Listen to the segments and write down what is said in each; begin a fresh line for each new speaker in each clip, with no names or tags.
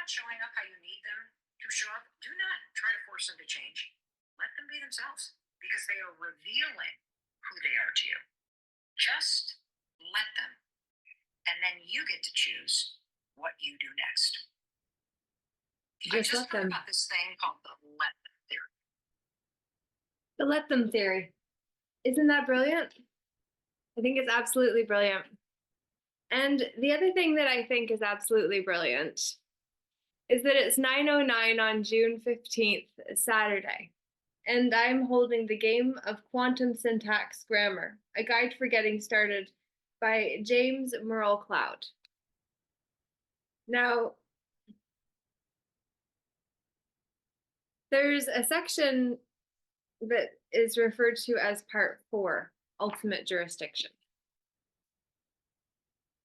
not showing up how you need them to show up, do not try to force them to change. Let them be themselves because they are revealing who they are to you. Just let them. And then you get to choose what you do next. I
Just
just
let
heard
them.
about this thing called the let them theory.
The let them theory. Isn't that brilliant? I think it's absolutely brilliant. And the other thing that I think is absolutely brilliant is that it's 9:09 on June 15th, Saturday, and I'm holding the Game of Quantum Syntax Grammar, a guide for getting started by James Merle Cloud. Now, there's a section that is referred to as Part 4, Ultimate Jurisdiction.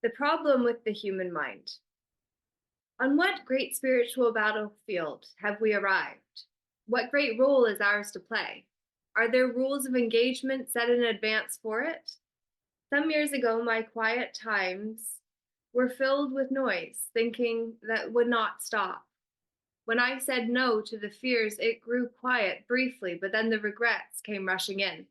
The problem with the human mind. On what great spiritual battlefield have we arrived? What great role is ours to play? Are there rules of engagement set in advance for it? Some years ago, my quiet times were filled with noise, thinking that would not stop. When I said no to the fears, it grew quiet briefly, but then the regrets came rushing in.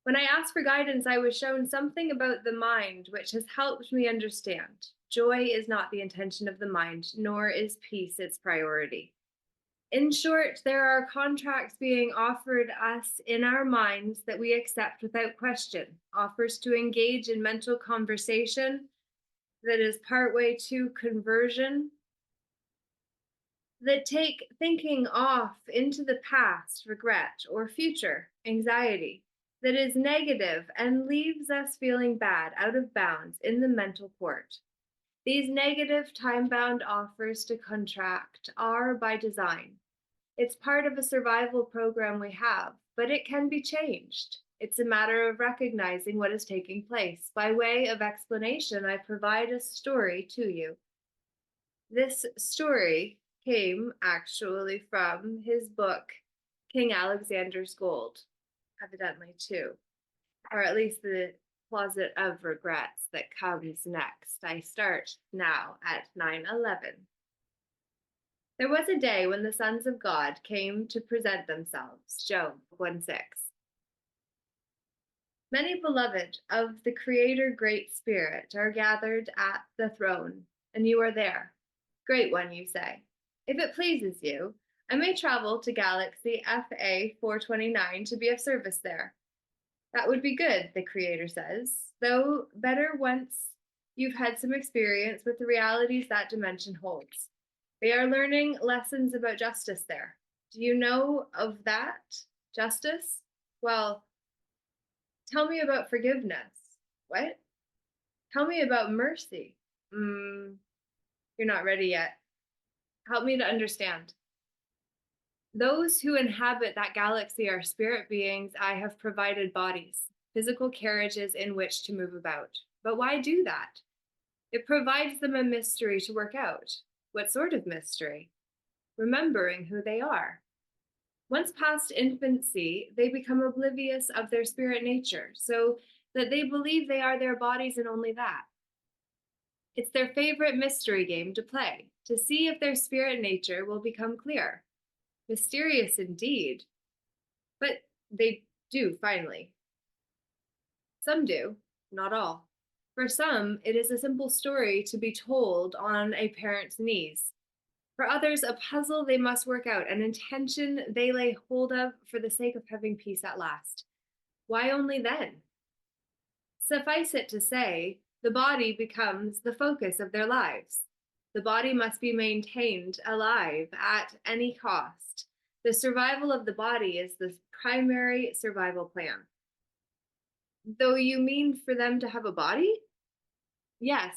When I asked for guidance, I was shown something about the mind which has helped me understand. Joy is not the intention of the mind, nor is peace its priority. In short, there are contracts being offered us in our minds that we accept without question, offers to engage in mental conversation that is partway to conversion, that take thinking off into the past, regret, or future, anxiety, that is negative and leaves us feeling bad, out of bounds in the mental court. These negative time-bound offers to contract are by design. It's part of a survival program we have, but it can be changed. It's a matter of recognizing what is taking place. By way of explanation, I provide a story to you. This story came actually from his book, King Alexander's Gold, evidently too, or at least the closet of regrets that comes next. I start now at 9:11. There was a day when the sons of God came to present themselves. Job 1:6. Many beloved of the Creator Great Spirit are gathered at the throne, and you are there. Great One, you say. If it pleases you, I may travel to Galaxy FA 429 to be of service there. That would be good, the Creator says, though better once you've had some experience with the realities that dimension holds. They are learning lessons about justice there. Do you know of that? Justice? Well, tell me about forgiveness. What? Tell me about mercy. You're not ready yet. Help me to understand. Those who inhabit that galaxy are spirit beings I have provided bodies, physical carriages in which to move about. But why do that? It provides them a mystery to work out. What sort of mystery? Remembering who they are. Once past infancy, they become oblivious of their spirit nature, so that they believe they are their bodies and only that. It's their favorite mystery game to play, to see if their spirit nature will become clear. Mysterious indeed. But they do finally. Some do, not all. For some, it is a simple story to be told on a parent's knees. For others, a puzzle they must work out, an intention they lay hold of for the sake of having peace at last. Why only then? Suffice it to say, the body becomes the focus of their lives. The body must be maintained alive at any cost. The survival of the body is the primary survival plan. Though you mean for them to have a body? Yes,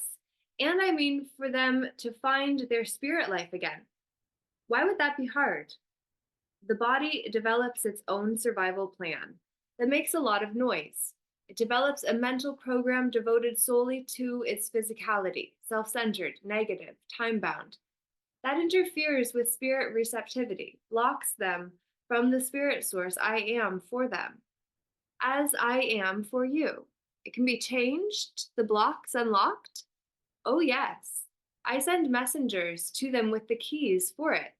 and I mean for them to find their spirit life again. Why would that be hard? The body develops its own survival plan that makes a lot of noise. It develops a mental program devoted solely to its physicality, self-centered, negative, time-bound. That interferes with spirit receptivity, blocks them from the spirit source I am for them, as I am for you. It can be changed, the blocks unlocked. Oh, yes. I send messengers to them with the keys for it.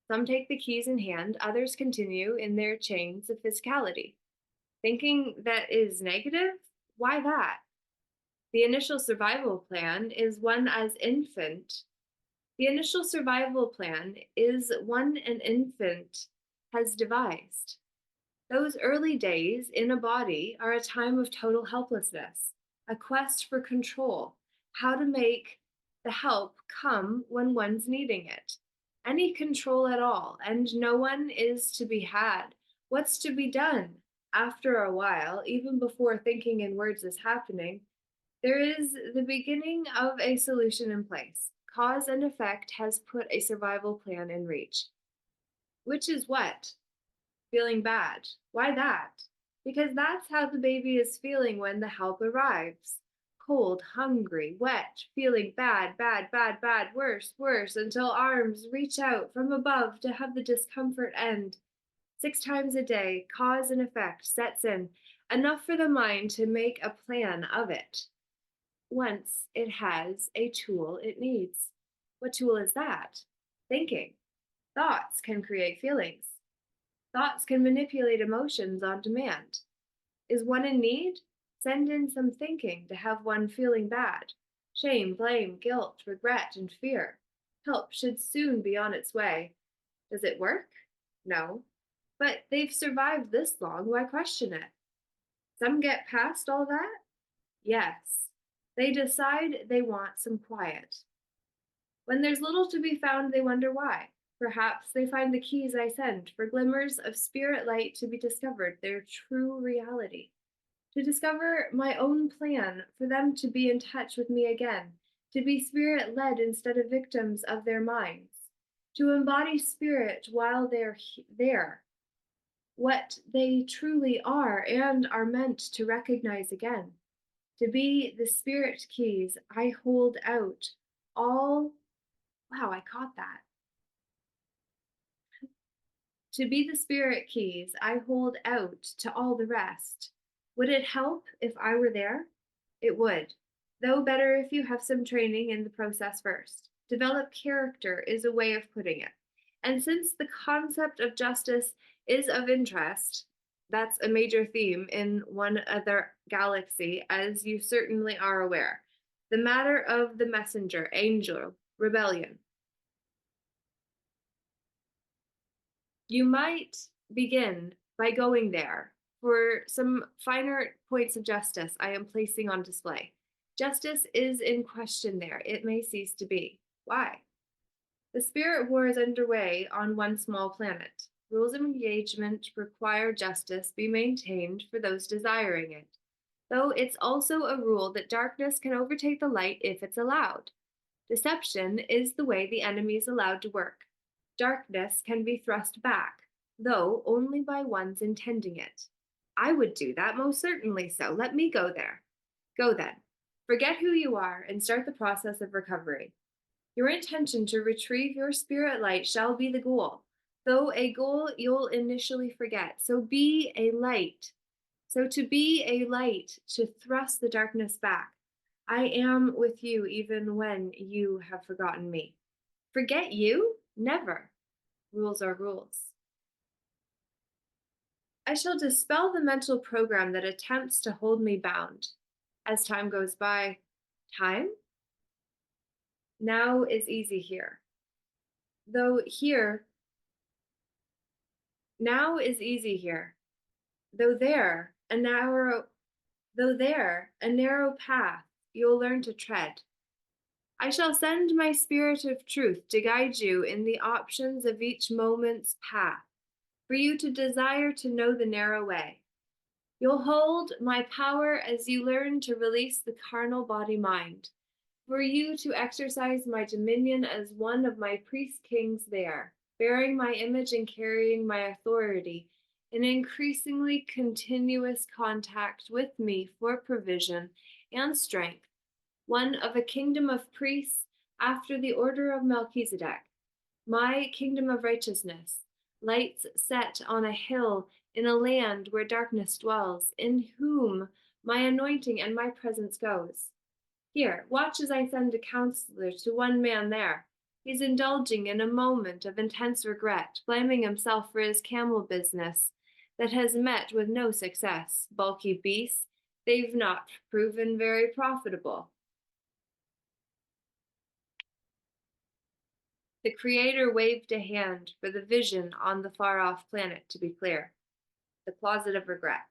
Some take the keys in hand, others continue in their chains of physicality. Thinking that is negative? Why that? The initial survival plan is one as infant. The initial survival plan is one an infant has devised. Those early days in a body are a time of total helplessness, a quest for control, how to make the help come when one's needing it. Any control at all, and no one is to be had. What's to be done? After a while, even before thinking in words is happening, there is the beginning of a solution in place. Cause and effect has put a survival plan in reach. Which is what? Feeling bad. Why that? Because that's how the baby is feeling when the help arrives. Cold, hungry, wet, feeling bad, bad, bad, bad, worse, worse, until arms reach out from above to have the discomfort end. 6 times a day, cause and effect sets in, enough for the mind to make a plan of it. Once it has a tool it needs. What tool is that? Thinking. Thoughts can create feelings. Thoughts can manipulate emotions on demand. Is one in need? Send in some thinking to have one feeling bad. Shame, blame, guilt, regret, and fear. Help should soon be on its way. Does it work? No. But they've survived this long, why question it? Some get past all that? Yes. They decide they want some quiet. When there's little to be found, they wonder why. Perhaps they find the keys I send for glimmers of spirit light to be discovered, their true reality. To discover my own plan for them to be in touch with me again, to be spirit led instead of victims of their minds, to embody spirit while they're there, what they truly are and are meant to recognize again, to be the spirit keys I hold out all. Wow, I caught that. To be the spirit keys I hold out to all the rest. Would it help if I were there? It would, though better if you have some training in the process first. Develop character is a way of putting it. And since the concept of justice is of interest, that's a major theme in one other galaxy, as you certainly are aware. The matter of the messenger, angel, rebellion. You might begin by going there for some finer points of justice I am placing on display. Justice is in question there. It may cease to be. Why? The spirit war is underway on one small planet. Rules of engagement require justice be maintained for those desiring it, though it's also a rule that darkness can overtake the light if it's allowed. Deception is the way the enemy is allowed to work. Darkness can be thrust back, though only by one's intending it. I would do that, most certainly so. Let me go there. Go then. Forget who you are and start the process of recovery. Your intention to retrieve your spirit light shall be the goal, though a goal you'll initially forget. So be a light. So to be a light, to thrust the darkness back. I am with you even when you have forgotten me. Forget you? Never. Rules are rules. I shall dispel the mental program that attempts to hold me bound. As time goes by, time? Now is easy here. Though here, now is easy here. Though there, a narrow path you'll learn to tread. I shall send my spirit of truth to guide you in the options of each moment's path, for you to desire to know the narrow way. You'll hold my power as you learn to release the carnal body mind, for you to exercise my dominion as one of my priest kings there, bearing my image and carrying my authority in increasingly continuous contact with me for provision and strength, one of a kingdom of priests after the order of Melchizedek, my kingdom of righteousness, lights set on a hill in a land where darkness dwells, in whom my anointing and my presence goes. Here, watch as I send a counselor to one man there. He's indulging in a moment of intense regret, blaming himself for his camel business that has met with no success. Bulky beasts, they've not proven very profitable. The Creator waved a hand for the vision on the far off planet to be clear. The closet of regrets.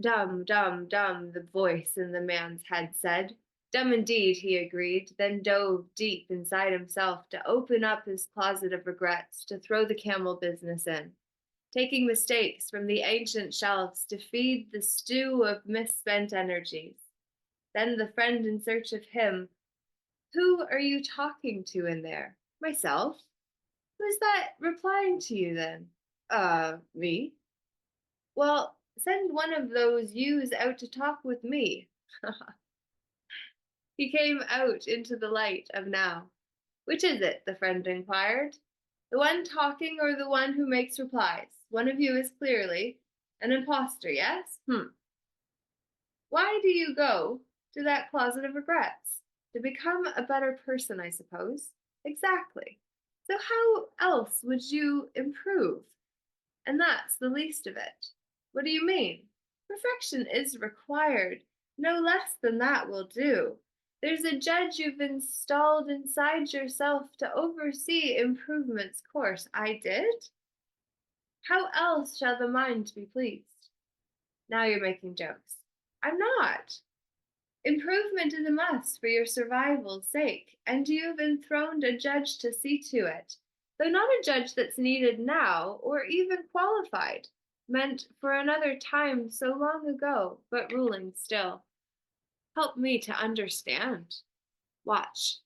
Dumb, dumb, dumb, the voice in the man's head said. Dumb indeed, he agreed, then dove deep inside himself to open up his closet of regrets, to throw the camel business in, taking mistakes from the ancient shelves to feed the stew of misspent energies. Then the friend in search of him. Who are you talking to in there? Myself. Who's that replying to you then? Me. Well, send one of those yous out to talk with me. He came out into the light of now. Which is it? The friend inquired. The one talking or the one who makes replies? One of you is clearly an impostor, yes? Why do you go to that closet of regrets? To become a better person, I suppose. Exactly. So how else would you improve? And that's the least of it. What do you mean? Perfection is required. No less than that will do. There's a judge you've installed inside yourself to oversee improvement's course. I did? How else shall the mind be pleased? Now you're making jokes. I'm not. Improvement is a must for your survival's sake, and you've enthroned a judge to see to it, though not a judge that's needed now or even qualified, meant for another time so long ago, but ruling still. Help me to understand. Watch.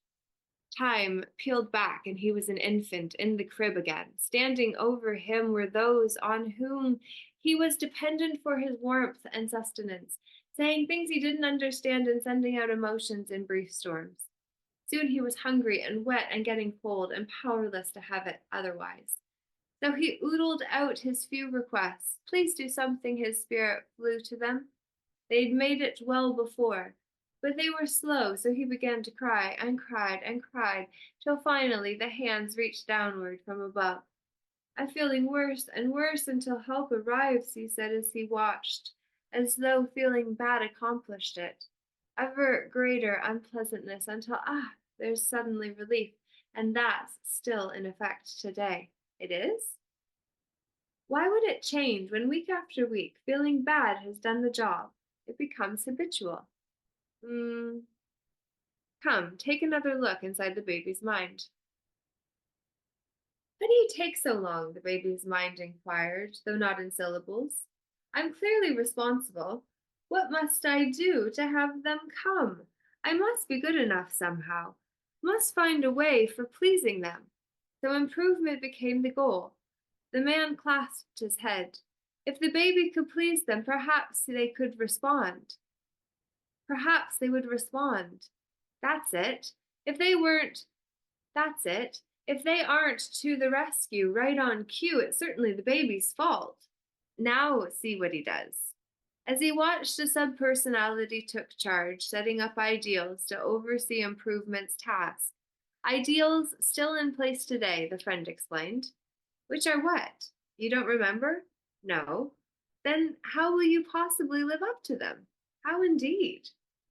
Time peeled back, and he was an infant in the crib again. Standing over him were those on whom he was dependent for his warmth and sustenance, saying things he didn't understand and sending out emotions in brief storms. Soon he was hungry and wet and getting cold and powerless to have it otherwise. So he oodled out his few requests. Please do something, his spirit flew to them. They'd made it well before, but they were slow, so he began to cry and cried and cried, till finally the hands reached downward from above. I'm feeling worse and worse until help arrives, he said as he watched, as though feeling bad accomplished it. Ever greater unpleasantness until, there's suddenly relief, and that's still in effect today. It is? Why would it change when week after week feeling bad has done the job? It becomes habitual. Come, take another look inside the baby's mind. How do you take so long? The baby's mind inquired, though not in syllables. I'm clearly responsible. What must I do to have them come? I must be good enough somehow. Must find a way for pleasing them. So improvement became the goal. The man clasped his head. If the baby could please them, perhaps they could respond. Perhaps they would respond. That's it. If they weren't, that's it. If they aren't to the rescue right on cue, it's certainly the baby's fault. Now see what he does. As he watched, a subpersonality took charge, setting up ideals to oversee improvement's task. Ideals still in place today, the friend explained. Which are what? You don't remember? No. Then how will you possibly live up to them? How indeed?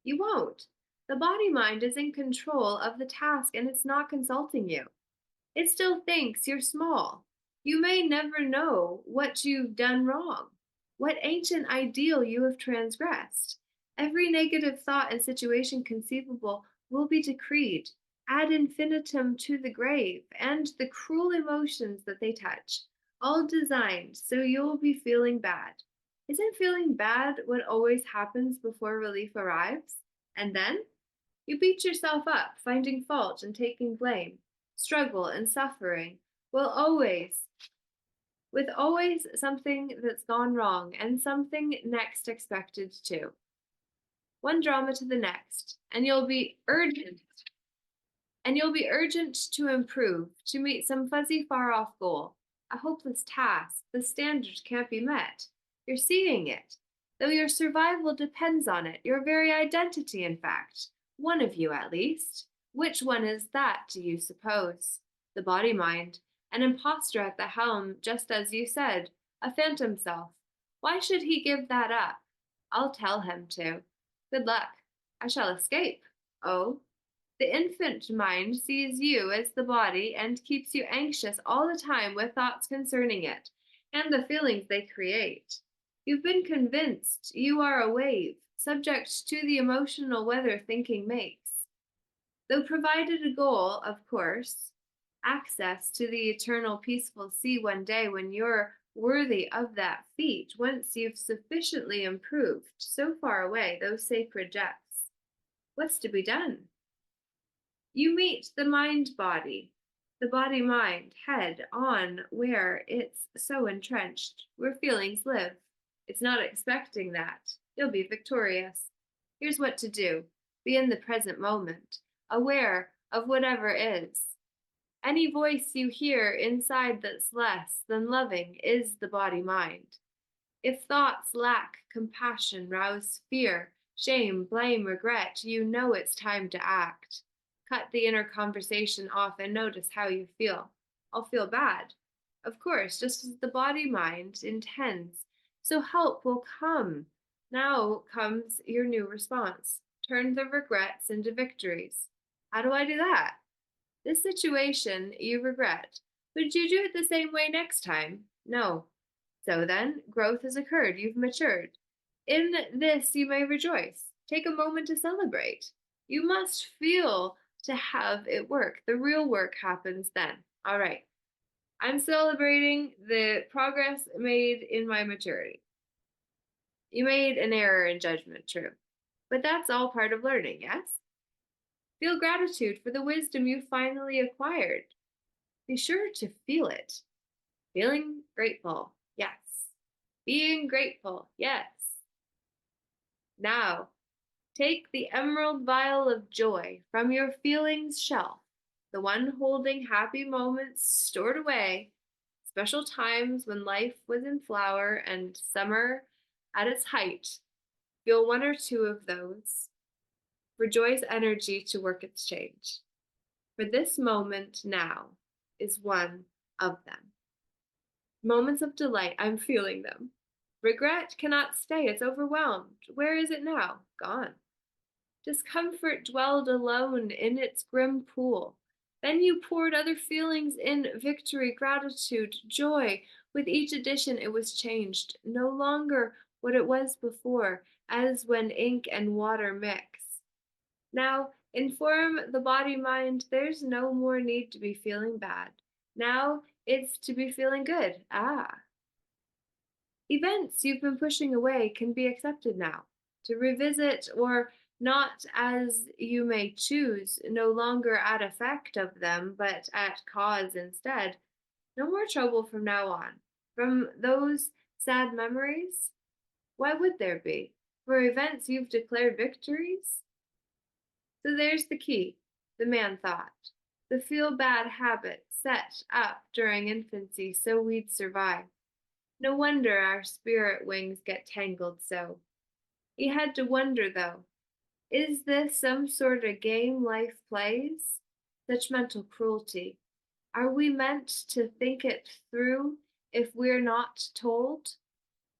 You won't. The body-mind is in control of the task and it's not consulting you. It still thinks you're small. You may never know what you've done wrong, what ancient ideal you have transgressed. Every negative thought and situation conceivable will be decreed ad infinitum to the grave, and the cruel emotions that they touch, all designed so you'll be feeling bad. Isn't feeling bad what always happens before relief arrives? And then? You beat yourself up, finding fault and taking blame. Struggle and suffering will with always something that's gone wrong and something next expected too. One drama to the next, and you'll be urgent to improve, to meet some fuzzy far off goal, a hopeless task. The standard can't be met. You're seeing it. though your survival depends on it, your very identity, in fact. One of you, at least. Which one is that, do you suppose? The body mind, an impostor at the helm, just as you said, a phantom self. Why should he give that up? I'll tell him to. Good luck. I shall escape. Oh, the infant mind sees you as the body and keeps you anxious all the time with thoughts concerning it and the feelings they create. You've been convinced you are a wave, subject to the emotional weather thinking makes. Though provided a goal, of course, access to the eternal peaceful sea one day when you're worthy of that feat, once you've sufficiently improved so far away those sacred depths. What's to be done? You meet the body mind, head on where it's so entrenched, where feelings live. It's not expecting that. You'll be victorious. Here's what to do: be in the present moment, aware of whatever is. Any voice you hear inside that's less than loving is the body mind. If thoughts lack compassion, rouse fear, shame, blame, regret, you know it's time to act. Cut the inner conversation off and notice how you feel. I'll feel bad. Of course, just as the body mind intends. So help will come. Now comes your new response. Turn the regrets into victories. How do I do that? This situation you regret. Would you do it the same way next time? No. So then, growth has occurred. You've matured. In this you may rejoice. Take a moment to celebrate. You must feel to have it work. The real work happens then. All right. I'm celebrating the progress made in my maturity. You made an error in judgment, true. But that's all part of learning, yes? Feel gratitude for the wisdom you finally acquired. Be sure to feel it. Feeling grateful, yes. Being grateful, yes. Now, take the emerald vial of joy from your feelings shelf, the one holding happy moments stored away, special times when life was in flower and summer at its height. Feel one or two of those for joy's energy to work its change. For this moment now is one of them. Moments of delight, I'm feeling them. Regret cannot stay, it's overwhelmed. Where is it now? Gone. Discomfort dwelled alone in its grim pool. Then you poured other feelings in: victory, gratitude, joy. With each addition, it was changed, no longer what it was before, as when ink and water mix. Now, inform the body mind there's no more need to be feeling bad. Now it's to be feeling good. Events you've been pushing away can be accepted now, to revisit or not as you may choose, no longer at effect of them, but at cause instead. No more trouble from now on. From those sad memories? Why would there be? For events you've declared victories? So there's the key, the man thought. The feel bad habit set up during infancy so we'd survive. No wonder our spirit wings get tangled so. He had to wonder, though, is this some sort of game life plays? Such mental cruelty. Are we meant to think it through if we're not told?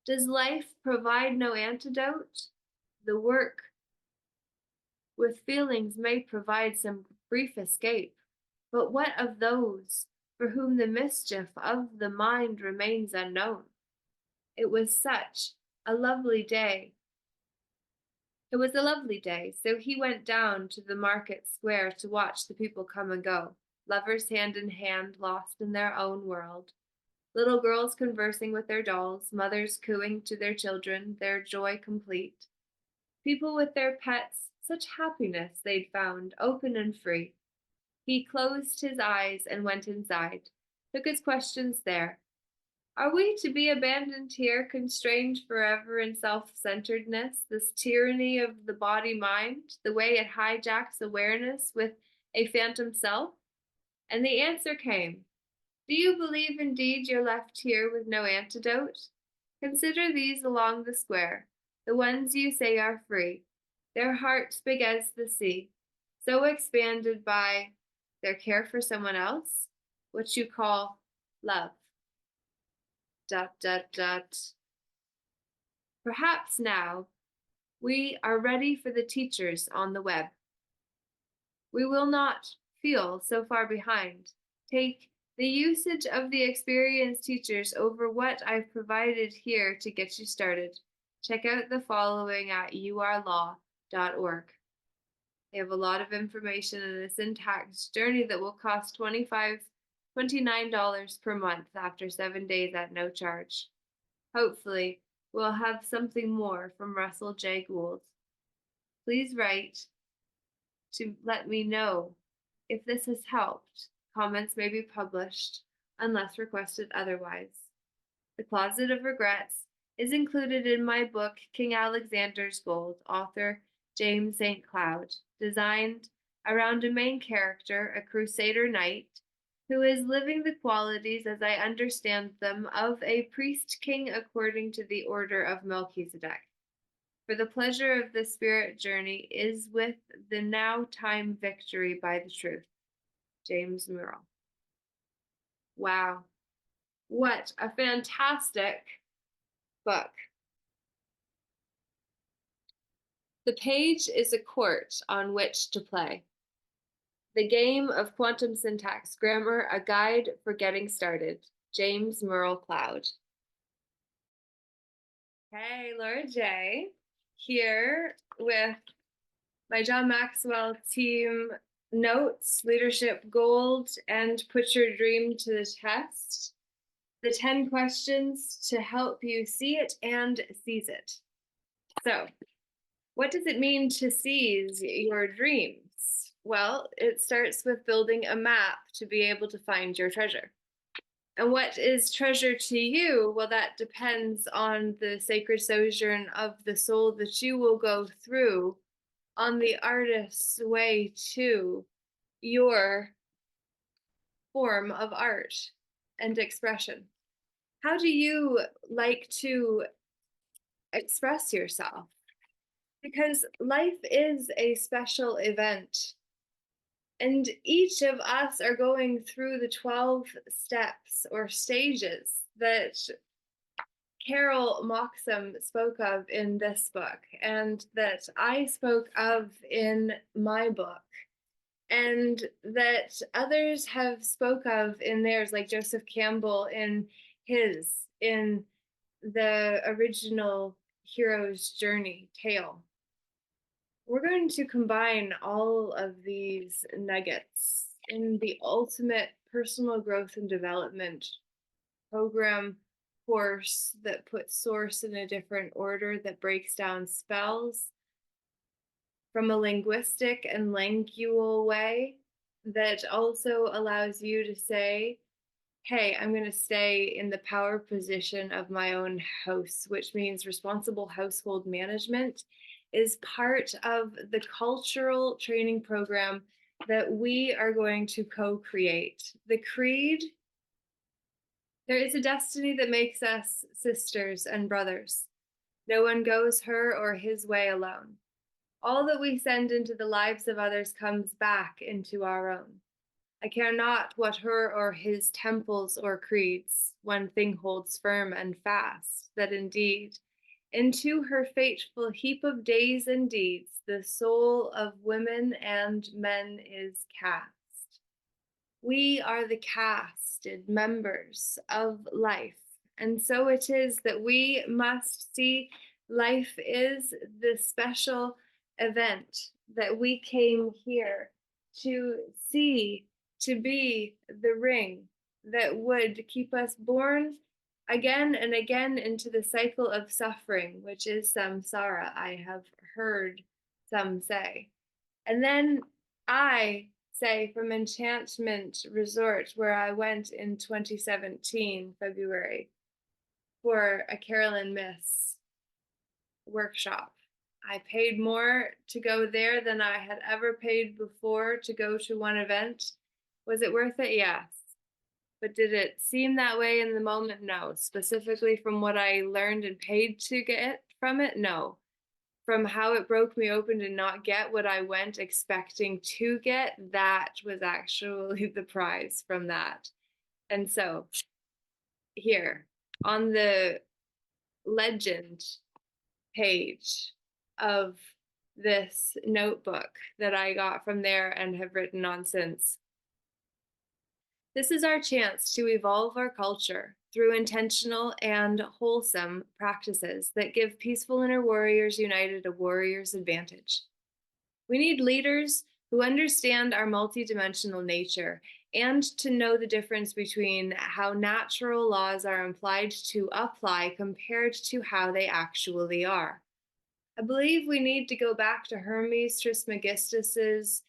Does life provide no antidote? The work with feelings may provide some brief escape, but what of those for whom the mischief of the mind remains unknown? It was such a lovely day. It was a lovely day, so he went down to the market square to watch the people come and go, lovers hand in hand, lost in their own world. Little girls conversing with their dolls, mothers cooing to their children, their joy complete. People with their pets, such happiness they'd found, open and free. He closed his eyes and went inside, took his questions there. Are we to be abandoned here, constrained forever in self-centeredness, this tyranny of the body-mind, the way it hijacks awareness with a phantom self? And the answer came. Do you believe indeed you're left here with no antidote? Consider these along the square. the ones you say are free, their hearts big as the sea, so expanded by their care for someone else, what you call love. Dot, dot, dot. Perhaps now we are ready for the teachers on the web. We will not feel so far behind. Take the usage of the experienced teachers over what I've provided here to get you started. Check out the following at urlaw.org. They have a lot of information and a syntax journey that will cost $29 per month after 7 days at no charge. Hopefully, we'll have something more from Russell J. Gould. Please write to let me know if this has helped. Comments may be published unless requested otherwise. The Closet of Regrets is included in my book, King Alexander's Gold, author James St. Cloud, designed around a main character, a crusader knight, who is living the qualities as I understand them of a priest king according to the order of Melchizedek. For the pleasure of the spirit journey is with the now time victory by the truth. James Murrell. Wow. What a fantastic book. The page is a court on which to play. The Game of Quantum Syntax Grammar, a Guide for Getting Started. James Murrell Cloud. Hey, Laura J. Here with my John Maxwell team notes, leadership gold, and put your dream to the test. The 10 questions to help you see it and seize it. So, what does it mean to seize your dreams? Well, it starts with building a map to be able to find your treasure. And what is treasure to you? Well, that depends on the sacred sojourn of the soul that you will go through on the artist's way to your form of art and expression. How do you like to express yourself? Because life is a special event. And each of us are going through the 12 steps or stages that Carol Moxham spoke of in this book, and that I spoke of in my book, and that others have spoke of in theirs, like Joseph Campbell in the original Hero's Journey tale. We're going to combine all of these nuggets in the ultimate personal growth and development program course that puts source in a different order, that breaks down spells from a linguistic and langual way, that also allows you to say, hey, I'm going to stay in the power position of my own house, which means responsible household management is part of the cultural training program that we are going to co-create. The creed, there is a destiny that makes us sisters and brothers. No one goes her or his way alone. All that we send into the lives of others comes back into our own. I care not what her or his temples or creeds, one thing holds firm and fast, that indeed, into her fateful heap of days and deeds, the soul of women and men is cast. We are the casted members of life, and so it is that we must see life is the special event that we came here to see, to be the ring that would keep us born again and again into the cycle of suffering, which is samsara, I have heard some say. And then I say from Enchantment Resort, where I went in 2017, February, for a Carolyn Miss workshop. I paid more to go there than I had ever paid before to go to one event. Was it worth it? Yes. But did it seem that way in the moment? No. Specifically from what I learned and paid to get from it? No. From how it broke me open to not get what I went expecting to get, that was actually the prize from that. And so here on the legend page of this notebook that I got from there and have written on since. This is our chance to evolve our culture through intentional and wholesome practices that give peaceful inner warriors united a warrior's advantage. We need leaders who understand our multidimensional nature and to know the difference between how natural laws are implied to apply compared to how they actually are. I believe we need to go back to Hermes Trismegistus's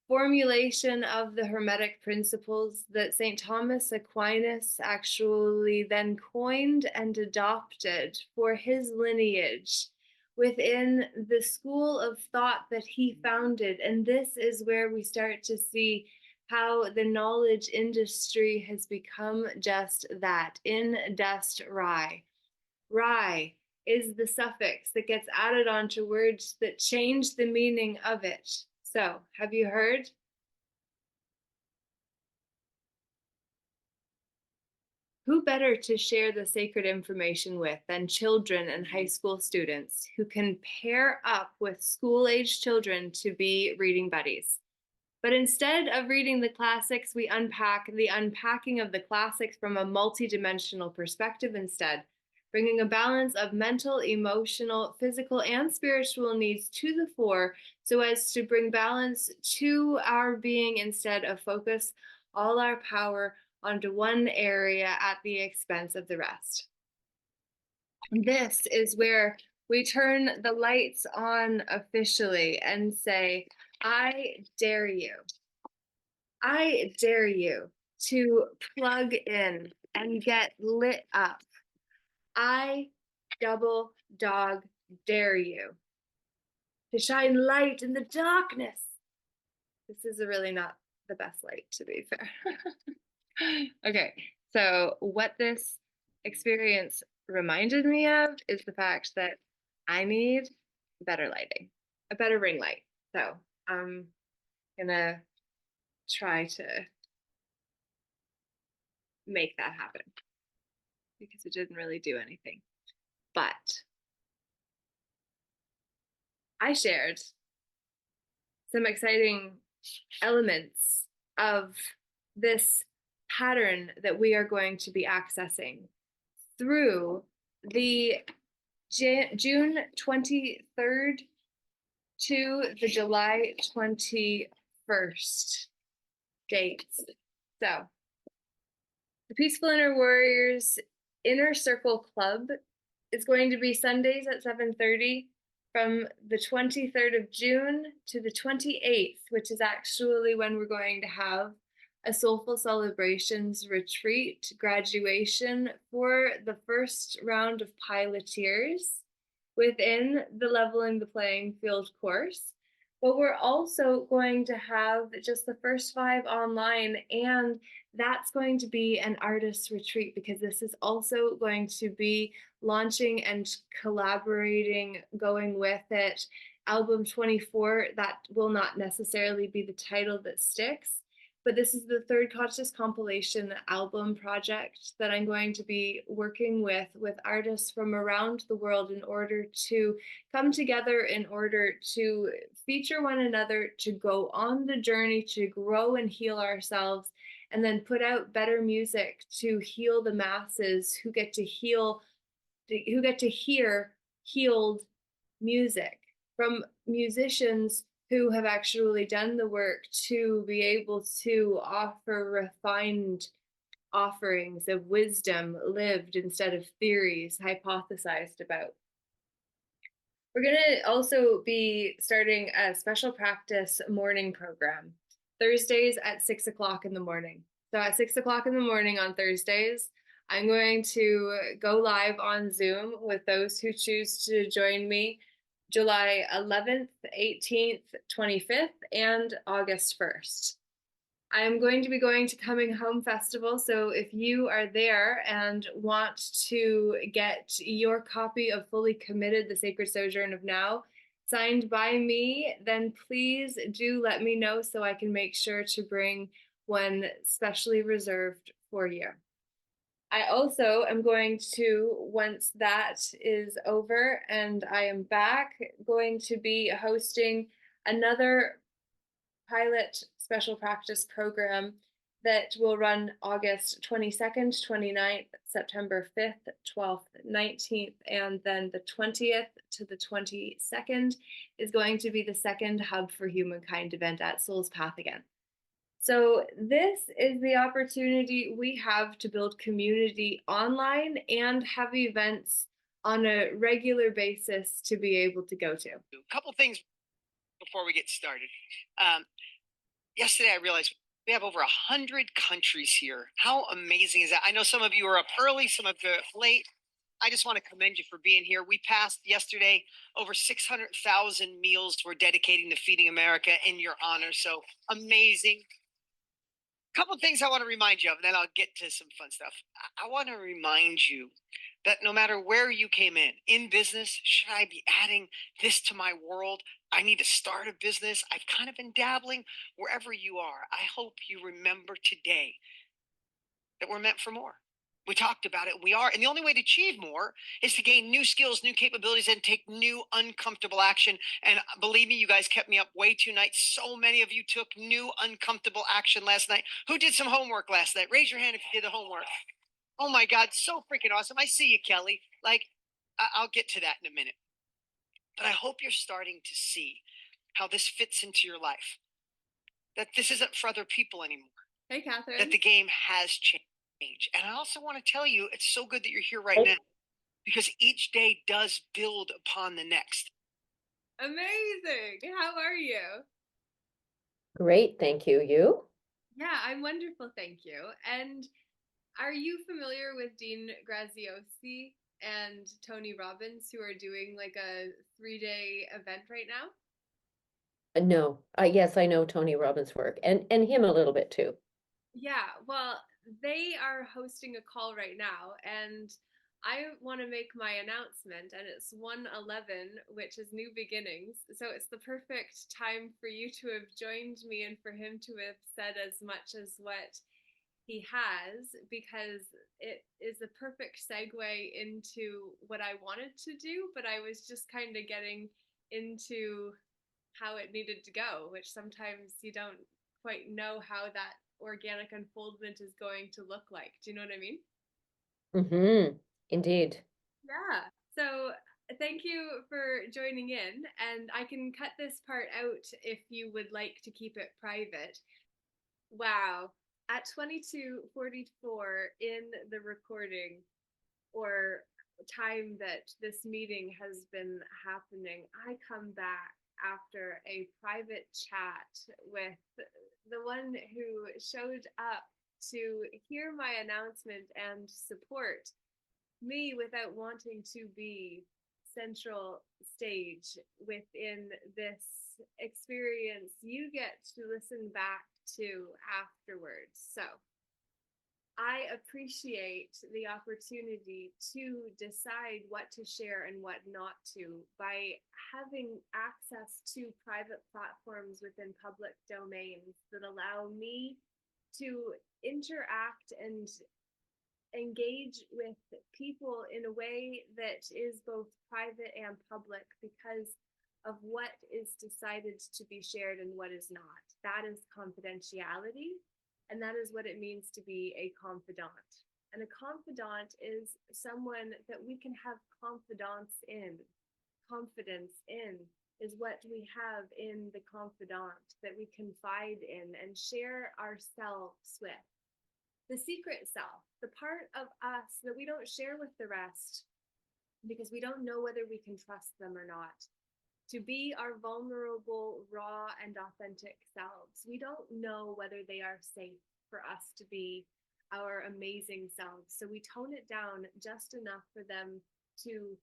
formulation of the Hermetic principles that St. Thomas Aquinas actually then coined and adopted for his lineage within the school of thought that he founded. And this is where we start to see how the knowledge industry has become just that, industry. Rye is the suffix that gets added onto words that change the meaning of it. So, have you heard? Who better to share the sacred information with than children and high school students who can pair up with school-age children to be reading buddies? But instead of reading the classics, we unpack the unpacking of the classics from a multidimensional perspective instead, bringing a balance of mental, emotional, physical, and spiritual needs to the fore so as to bring balance to our being instead of focus all our power onto one area at the expense of the rest. This is where we turn the lights on officially and say, I dare you. I dare you to plug in and get lit up. I double dog dare you to shine light in the darkness. This is really not the best light, to be fair. Okay, so what this experience reminded me of is the fact that I need better lighting, a better ring light. So I'm gonna try to make that happen because it didn't really do anything. But I shared some exciting elements of this pattern that we are going to be accessing through the June 23rd to the July 21st dates. So, the Peaceful Inner Warriors Inner Circle Club is going to be Sundays at 7:30 from the 23rd of June to the 28th, which is actually when we're going to have a Soulful Celebrations retreat graduation for the first round of piloteers within the Leveling the Playing Field course. But we're also going to have just the first 5 online, and that's going to be an artist retreat because this is also going to be launching and collaborating, going with it. Album 24, that will not necessarily be the title that sticks, but this is the third conscious compilation album project that I'm going to be working with artists from around the world in order to come together, in order to feature one another, to go on the journey, to grow and heal ourselves, and then put out better music to heal the masses who get to heal, who get to hear healed music from musicians who have actually done the work to be able to offer refined offerings of wisdom lived instead of theories hypothesized about. We're going to also be starting a special practice morning program, Thursdays at 6 o'clock in the morning. So at 6 o'clock in the morning on Thursdays, I'm going to go live on Zoom with those who choose to join me July 11th, 18th, 25th, and August 1st. I'm going to be going to Coming Home Festival, so if you are there and want to get your copy of Fully Committed, The Sacred Sojourn of Now, signed by me, then please do let me know so I can make sure to bring one specially reserved for you. I also am going to, once that is over and I am back, going to be hosting another pilot special practice program that will run August 22nd, 29th, September 5th, 12th, 19th, and then the 20th to the 22nd is going to be the second Hub for Humankind event at Soul's Path again. So, this is the opportunity we have to build community online and have events on a regular basis to be able to go to.
A couple things before we get started. Yesterday, I realized we have over 100 countries here. How amazing is that? I know some of you are up early, some of you are late. I just want to commend you for being here. We passed yesterday over 600,000 meals we're dedicating to Feeding America in your honor. So amazing. A couple of things I want to remind you of, and then I'll get to some fun stuff. I want to remind you that no matter where you came in business, should I be adding this to my world? I need to start a business. I've kind of been dabbling. Wherever you are, I hope you remember today that we're meant for more. We talked about it. We are. And the only way to achieve more is to gain new skills, new capabilities, and take new uncomfortable action. And believe me, you guys kept me up way too nights. So many of you took new uncomfortable action last night. Who did some homework last night? Raise your hand if you did the homework. Oh my God, so freaking awesome. I see you, Kelly. Like, I'll get to that in a minute. But I hope you're starting to see how this fits into your life. That this isn't for other people anymore.
Hey, Catherine.
That the game has changed. And I also want to tell you, it's so good that you're here right now because each day does build upon the next.
Amazing. How are you?
Great, thank you. You?
Yeah, I'm wonderful, thank you. And are you familiar with Dean Graziosi and Tony Robbins, who are doing like a 3-day event right now?
No. Yes, I know Tony Robbins' work and him a little bit too.
Yeah, well, they are hosting a call right now, and I want to make my announcement, and it's 111, which is New Beginnings. So it's the perfect time for you to have joined me and for him to have said as much as what he has, because it is a perfect segue into what I wanted to do, but I was just kind of getting into how it needed to go, which sometimes you don't quite know how that organic unfoldment is going to look like. Do you know what I mean?
Mm-hmm. Indeed.
Yeah. So thank you for joining in, and I can cut this part out if you would like to keep it private. Wow. At 22:44 in the recording, or time that this meeting has been happening, I come back after a private chat with the one who showed up to hear my announcement and support me without wanting to be central stage within this experience you get to listen back to afterwards. So I appreciate the opportunity to decide what to share and what not to by having access to private platforms within public domains that allow me to interact and engage with people in a way that is both private and public because of what is decided to be shared and what is not. That is confidentiality. And that is what it means to be a confidant. And a confidant is someone that we can have confidence in. Confidence in is what we have in the confidant that we confide in and share ourselves with. The secret self, the part of us that we don't share with the rest because we don't know whether we can trust them or not. To be our vulnerable, raw, and authentic selves. We don't know whether they are safe for us to be our amazing selves. So we tone it down just enough for them to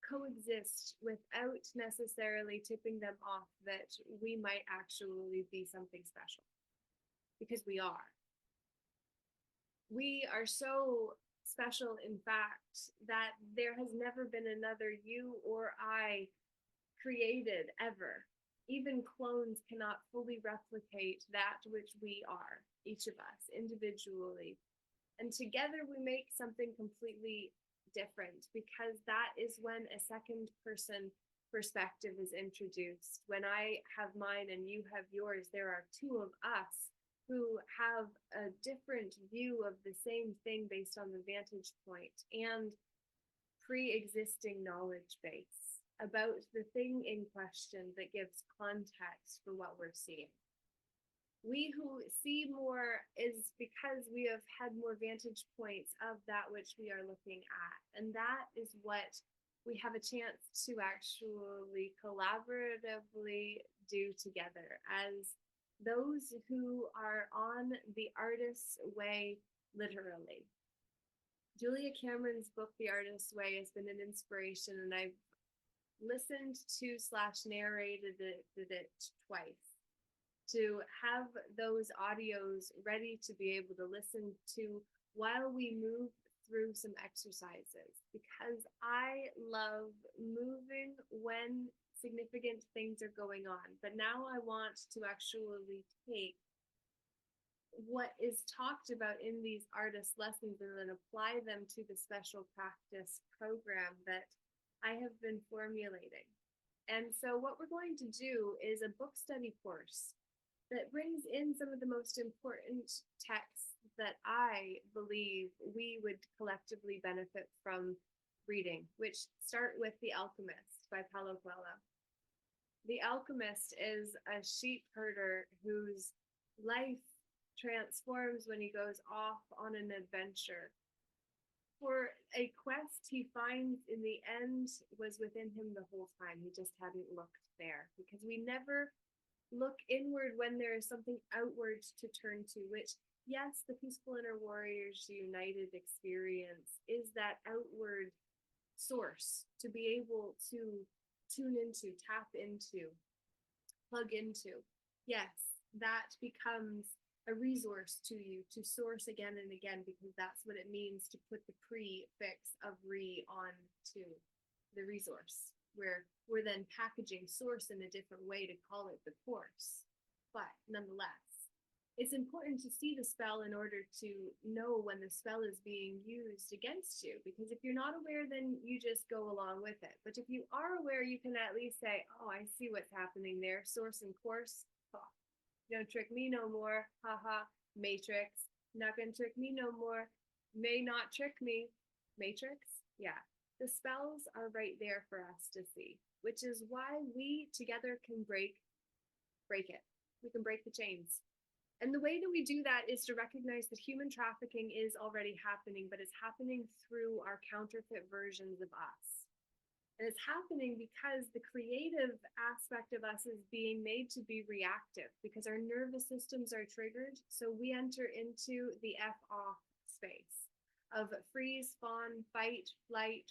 coexist without necessarily tipping them off that we might actually be something special. because we are. We are so special, in fact, that there has never been another you or I created ever. Even clones cannot fully replicate that which we are, each of us individually. And together we make something completely different, because that is when a second person perspective is introduced. When I have mine and you have yours, there are two of us who have a different view of the same thing based on the vantage point and pre-existing knowledge base about the thing in question that gives context for what we're seeing. We who see more is because we have had more vantage points of that which we are looking at. And that is what we have a chance to actually collaboratively do together as those who are on the artist's way, literally. Julia Cameron's book, The Artist's Way, has been an inspiration, and I've listened to / narrated it twice, to have those audios ready to be able to listen to while we move through some exercises, because I love moving when significant things are going on. But now I want to actually take what is talked about in these artist lessons and then apply them to the special practice program that I have been formulating. And so what we're going to do is a book study course that brings in some of the most important texts that I believe we would collectively benefit from reading, which start with The Alchemist by Paulo Coelho. The Alchemist is a sheep herder whose life transforms when he goes off on an adventure. For a quest he finds in the end was within him the whole time. He just hadn't looked there, because we never look inward when there is something outward to turn to, which, yes, the Peaceful Inner Warriors United experience is that outward source to be able to tune into, tap into, plug into. Yes, that becomes a resource to you to source again and again, because that's what it means to put the prefix of re on to the resource, where we're then packaging source in a different way to call it the course. But nonetheless, it's important to see the spell in order to know when the spell is being used against you, because if you're not aware, then you just go along with it. But if you are aware, you can at least say, oh, I see what's happening there. Source and course. Oh, don't trick me no more. Haha. Matrix. Not gonna trick me no more. May not trick me. Matrix. Yeah. The spells are right there for us to see, which is why we together can break it. We can break the chains. And the way that we do that is to recognize that human trafficking is already happening, but it's happening through our counterfeit versions of us. And it's happening because the creative aspect of us is being made to be reactive, because our nervous systems are triggered. So we enter into the F off space of freeze, fawn, fight, flight,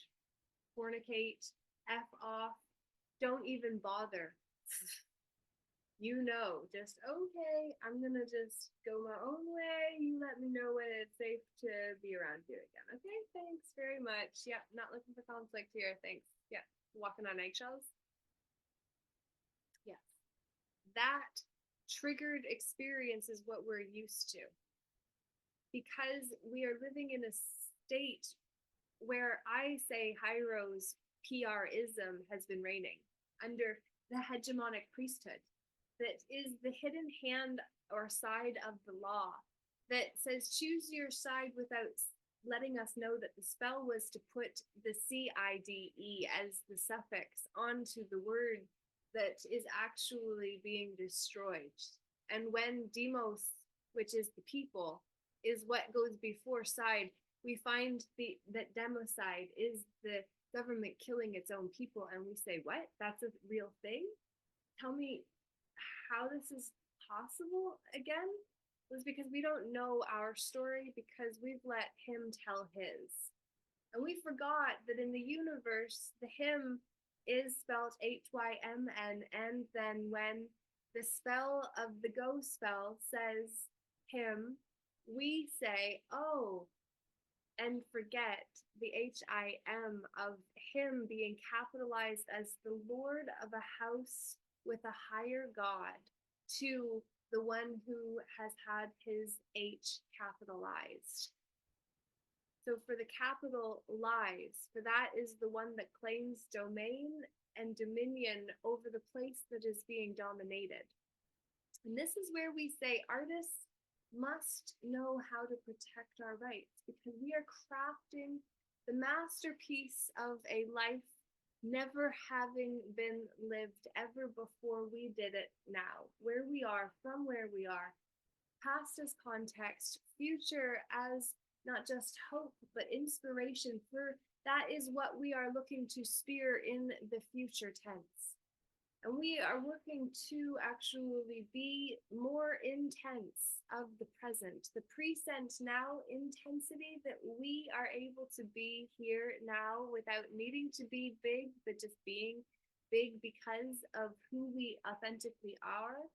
fornicate, F off, don't even bother. You know, just, okay, I'm gonna just go my own way. You let me know when it's safe to be around you again. Okay, thanks very much. Yep, not looking for conflict here. Thanks. Yep, walking on eggshells. Yes, that triggered experience is what we're used to, because we are living in a state where I say Hyro's PR-ism has been reigning under the hegemonic priesthood. That is the hidden hand or side of the law that says choose your side without letting us know that the spell was to put the CIDE as the suffix onto the word that is actually being destroyed. And when demos, which is the people, is what goes before side, we find that democide is the government killing its own people. And we say, what? That's a real thing? Tell me how this is possible again. Was because we don't know our story, because we've let him tell his. And we forgot that in the universe, the him is spelled HYMN, and then when the spell of the go spell says him, we say, oh, and forget the HIM of him being capitalized as the Lord of a house with a higher God to the one who has had his H capitalized. So for the capital lies, for that is the one that claims domain and dominion over the place that is being dominated. And this is where we say artists must know how to protect our rights, because we are crafting the masterpiece of a life never having been lived ever before we did it now. Where we are, from where we are, past as context, future as not just hope, but inspiration, for that is what we are looking to spear in the future tense. And we are working to actually be more intense of the present, the present now intensity that we are able to be here now without needing to be big, but just being big because of who we authentically are.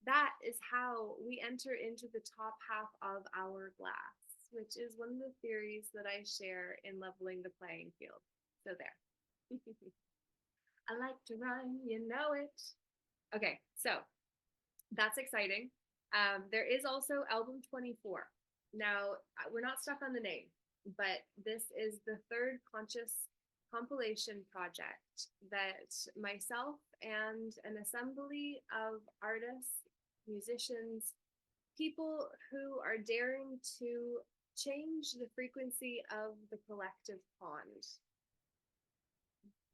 That is how we enter into the top half of our glass, which is one of the theories that I share in Leveling the Playing Field. So there. I like to rhyme, you know it. Okay, so that's exciting. There is also album 24. Now, we're not stuck on the name, but this is the third conscious compilation project that myself and an assembly of artists, musicians, people who are daring to change the frequency of the collective pond.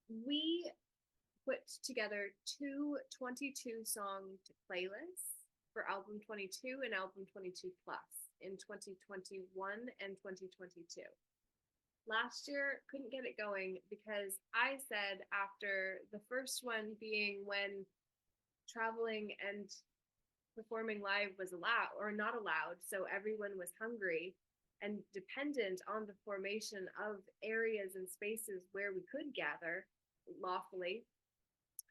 We put together two 22 song playlists for album 22 and album 22 plus in 2021 and 2022. Last year, couldn't get it going because I said after the first one being when traveling and performing live was allowed or not allowed, so everyone was hungry and dependent on the formation of areas and spaces where we could gather lawfully.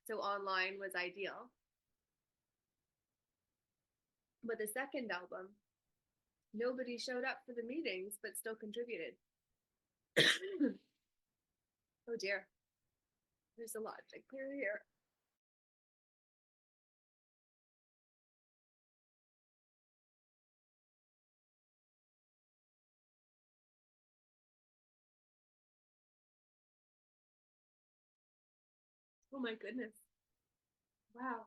So online was ideal. But the second album, nobody showed up for the meetings, but still contributed. Oh dear. There's a lot to clear here. Oh my goodness. Wow.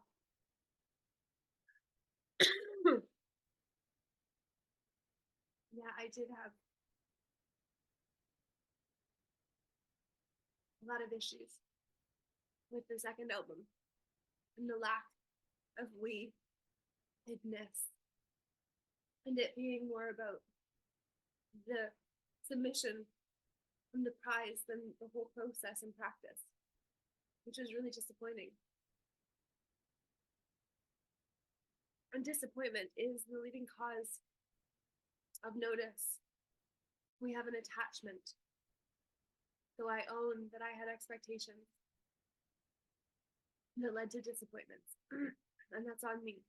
Yeah, I did have a lot of issues with the second album and the lack of we-edness and it being more about the submission and the prize than the whole process and practice, which was really disappointing. And disappointment is the leading cause of notice. We have an attachment. So I own that I had expectations that led to disappointments. And that's on me.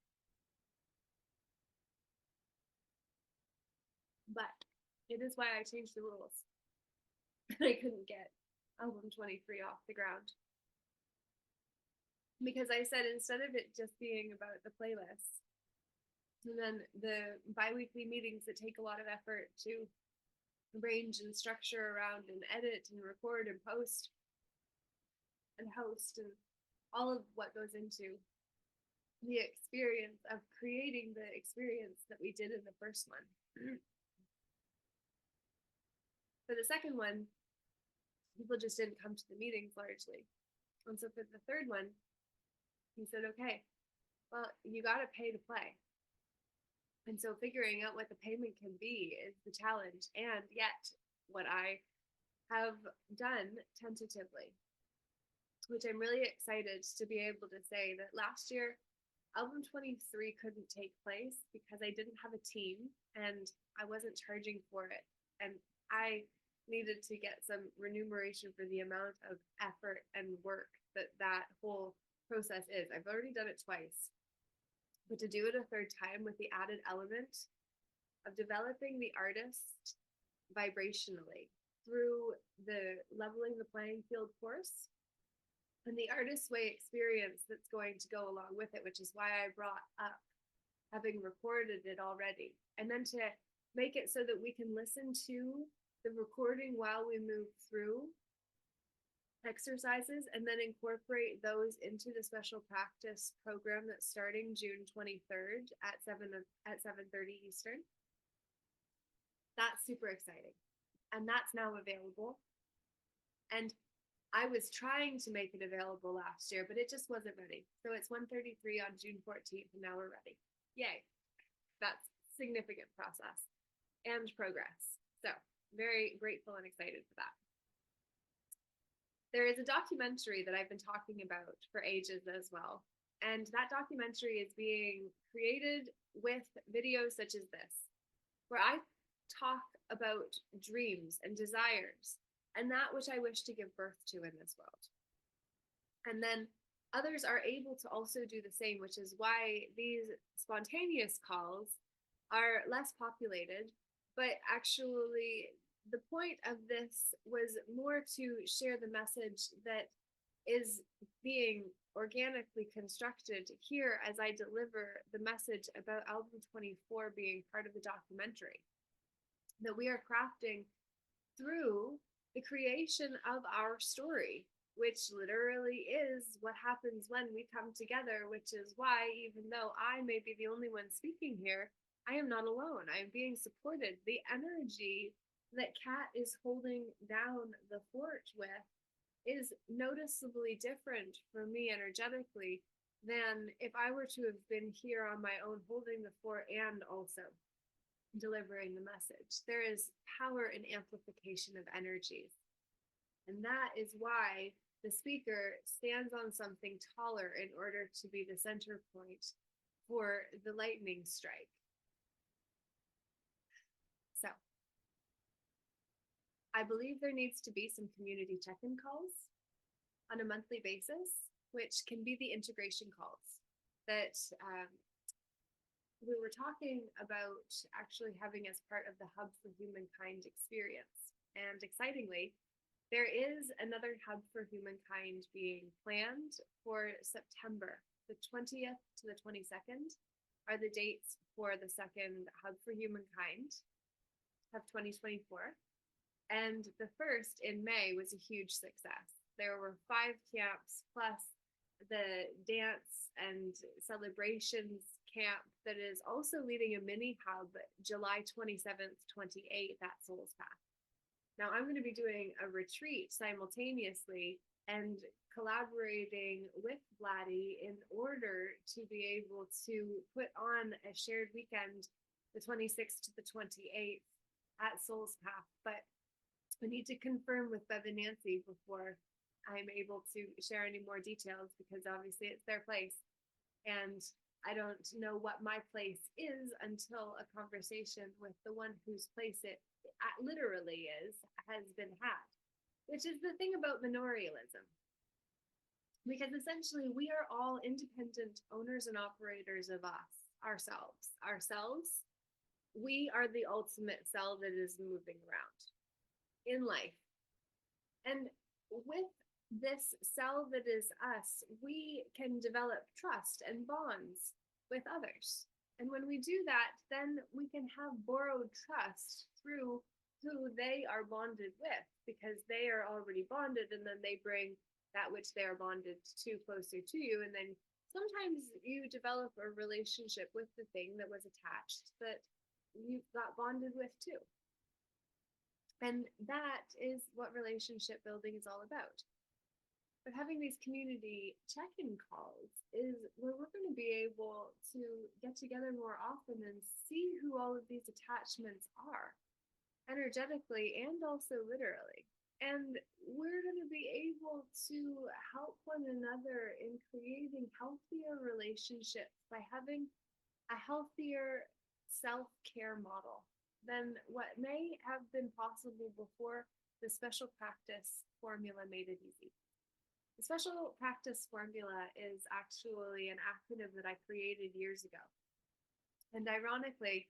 But it is why I changed the rules. I couldn't get album 23 off the ground. Because I said instead of it just being about the playlist, and then the bi-weekly meetings that take a lot of effort to arrange and structure around and edit and record and post and host and all of what goes into the experience of creating the experience that we did in the first one. For the second one, people just didn't come to the meetings largely. And so for the third one, he said, okay, well, you got to pay to play. And so figuring out what the payment can be is the challenge. And yet what I have done tentatively, which I'm really excited to be able to say that last year, album 23 couldn't take place because I didn't have a team and I wasn't charging for it. And I needed to get some remuneration for the amount of effort and work that that whole process is. I've already done it twice. but to do it a third time with the added element of developing the artist vibrationally through the leveling the playing field course and the artist's way experience that's going to go along with it, which is why I brought up having recorded it already. And then to make it so that we can listen to the recording while we move through exercises and then incorporate those into the special practice program that's starting June 23rd at 7:30 Eastern. That's super exciting. And that's now available. And I was trying to make it available last year, but it just wasn't ready. So it's 1:33 on June 14th, and now we're ready. Yay. That's significant process and progress. So very grateful and excited for that. There is a documentary that I've been talking about for ages as well. And that documentary is being created with videos such as this, where I talk about dreams and desires and that which I wish to give birth to in this world. And then others are able to also do the same, which is why these spontaneous calls are less populated, but actually the point of this was more to share the message that is being organically constructed here as I deliver the message about album 24 being part of the documentary that we are crafting through the creation of our story, which literally is what happens when we come together, which is why, even though I may be the only one speaking here, I am not alone. I am being supported. The energy that Kat is holding down the fort with is noticeably different for me energetically than if I were to have been here on my own holding the fort and also delivering the message. There is power in amplification of energies. And that is why the speaker stands on something taller in order to be the center point for the lightning strike. So I believe there needs to be some community check-in calls on a monthly basis, which can be the integration calls that we were talking about actually having as part of the Hub for Humankind experience. And excitingly, there is another Hub for Humankind being planned for September. The 20th to the 22nd are the dates for the second Hub for Humankind of 2024. And the first in May was a huge success. There were 5 camps plus the dance and celebrations camp that is also leading a mini hub July 27th, 28th at Souls Path. Now I'm going to be doing a retreat simultaneously and collaborating with Vladdy in order to be able to put on a shared weekend, the 26th to the 28th at Souls Path. But I need to confirm with Bev and Nancy before I'm able to share any more details, because obviously it's their place. And I don't know what my place is until a conversation with the one whose place it literally is has been had, which is the thing about manorialism. Because essentially we are all independent owners and operators of ourselves. We are the ultimate cell that is moving around in life. And with this cell that is us, we can develop trust and bonds with others. And when we do that, then we can have borrowed trust through who they are bonded with, because they are already bonded, and then they bring that which they are bonded to closer to you. And then sometimes you develop a relationship with the thing that was attached that you got bonded with too. And that is what relationship building is all about. But having these community check-in calls is where we're going to be able to get together more often and see who all of these attachments are, energetically and also literally. And we're going to be able to help one another in creating healthier relationships by having a healthier self-care model than what may have been possible before the special practice formula made it easy. The special practice formula is actually an acronym that I created years ago. And ironically,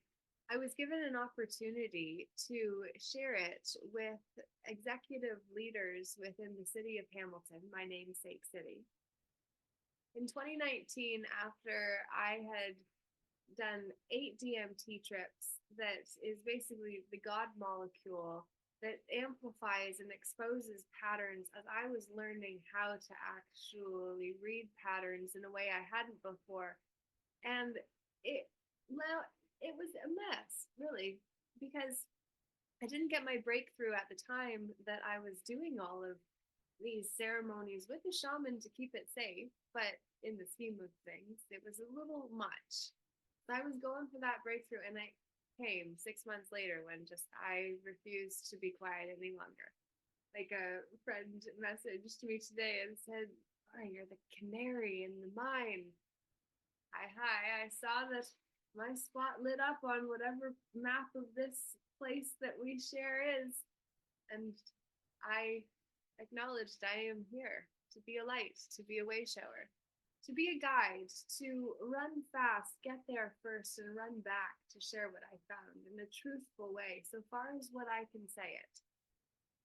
I was given an opportunity to share it with executive leaders within the city of Hamilton, my namesake city. In 2019, after I had done 8 DMT trips, that is basically the God molecule that amplifies and exposes patterns, as I was learning how to actually read patterns in a way I hadn't before. And it was a mess, really, because I didn't get my breakthrough at the time that I was doing all of these ceremonies with a shaman to keep it safe, but in the scheme of things, it was a little much. So I was going for that breakthrough, and I came 6 months later when just I refused to be quiet any longer. Like a friend messaged me today and said, "Oh, you're the canary in the mine." Hi, I saw that my spot lit up on whatever map of this place that we share is, and I acknowledged I am here to be a light, to be a way shower, to be a guide, to run fast, get there first, and run back to share what I found in a truthful way, so far as what I can say it.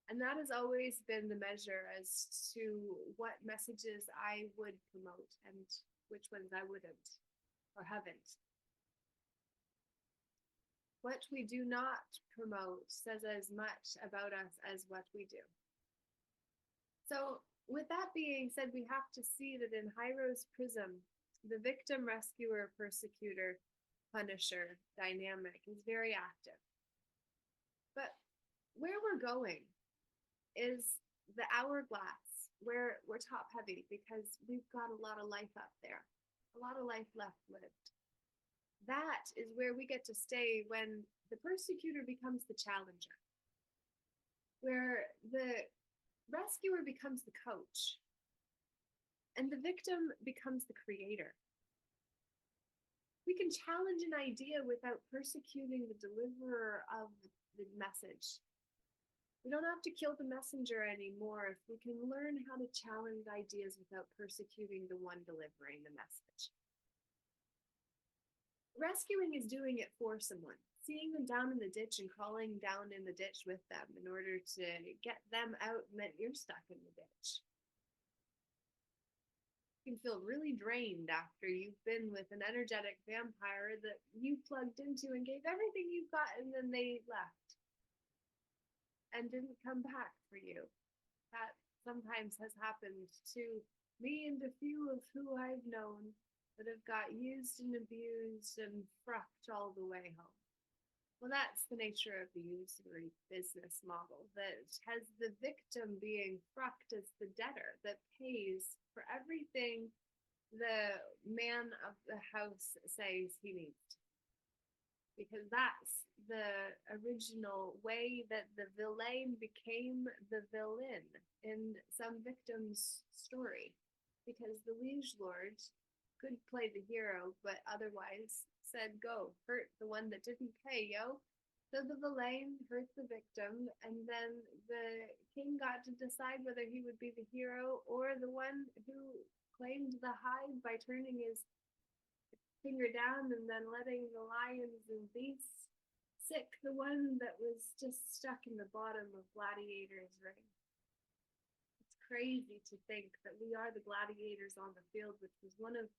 And that has always been the measure as to what messages I would promote and which ones I wouldn't or haven't. What we do not promote says as much about us as what we do. So, with that being said, we have to see that in Hiero's prism, the victim, rescuer, persecutor, punisher dynamic is very active. But where we're going is the hourglass, where we're top heavy because we've got a lot of life up there, a lot of life left lived. That is where we get to stay when the persecutor becomes the challenger, where the rescuer becomes the coach, and the victim becomes the creator. We can challenge an idea without persecuting the deliverer of the message. We don't have to kill the messenger anymore if we can learn how to challenge ideas without persecuting the one delivering the message. Rescuing is doing it for someone, seeing them down in the ditch and crawling down in the ditch with them in order to get them out and then you're stuck in the ditch. You can feel really drained after you've been with an energetic vampire that you plugged into and gave everything you've got, and then they left and didn't come back for you. That sometimes has happened to me and a few of who I've known that have got used and abused and frucked all the way home. Well, that's the nature of the usury business model, that has the victim being frucked as the debtor that pays for everything the man of the house says he needs. Because that's the original way that the villain became the villain in some victim's story. Because the liege lord could play the hero, but otherwise said, "Go, hurt the one that didn't pay, yo." So the villain hurt the victim, and then the king got to decide whether he would be the hero or the one who claimed the hide by turning his finger down and then letting the lions and beasts sick the one that was just stuck in the bottom of Gladiator's ring. It's crazy to think that we are the gladiators on the field, which was one of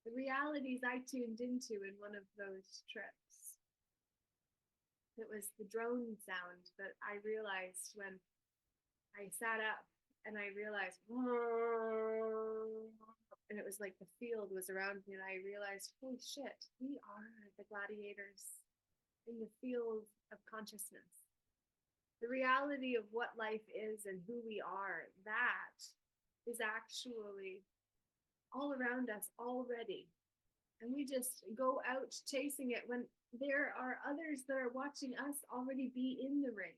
the realities I tuned into in one of those trips. It was the drone sound that I realized when I sat up and I realized, and it was like the field was around me, and I realized, holy shit, we are the gladiators in the field of consciousness. The reality of what life is and who we are, that is actually all around us already. And we just go out chasing it when there are others that are watching us already be in the ring.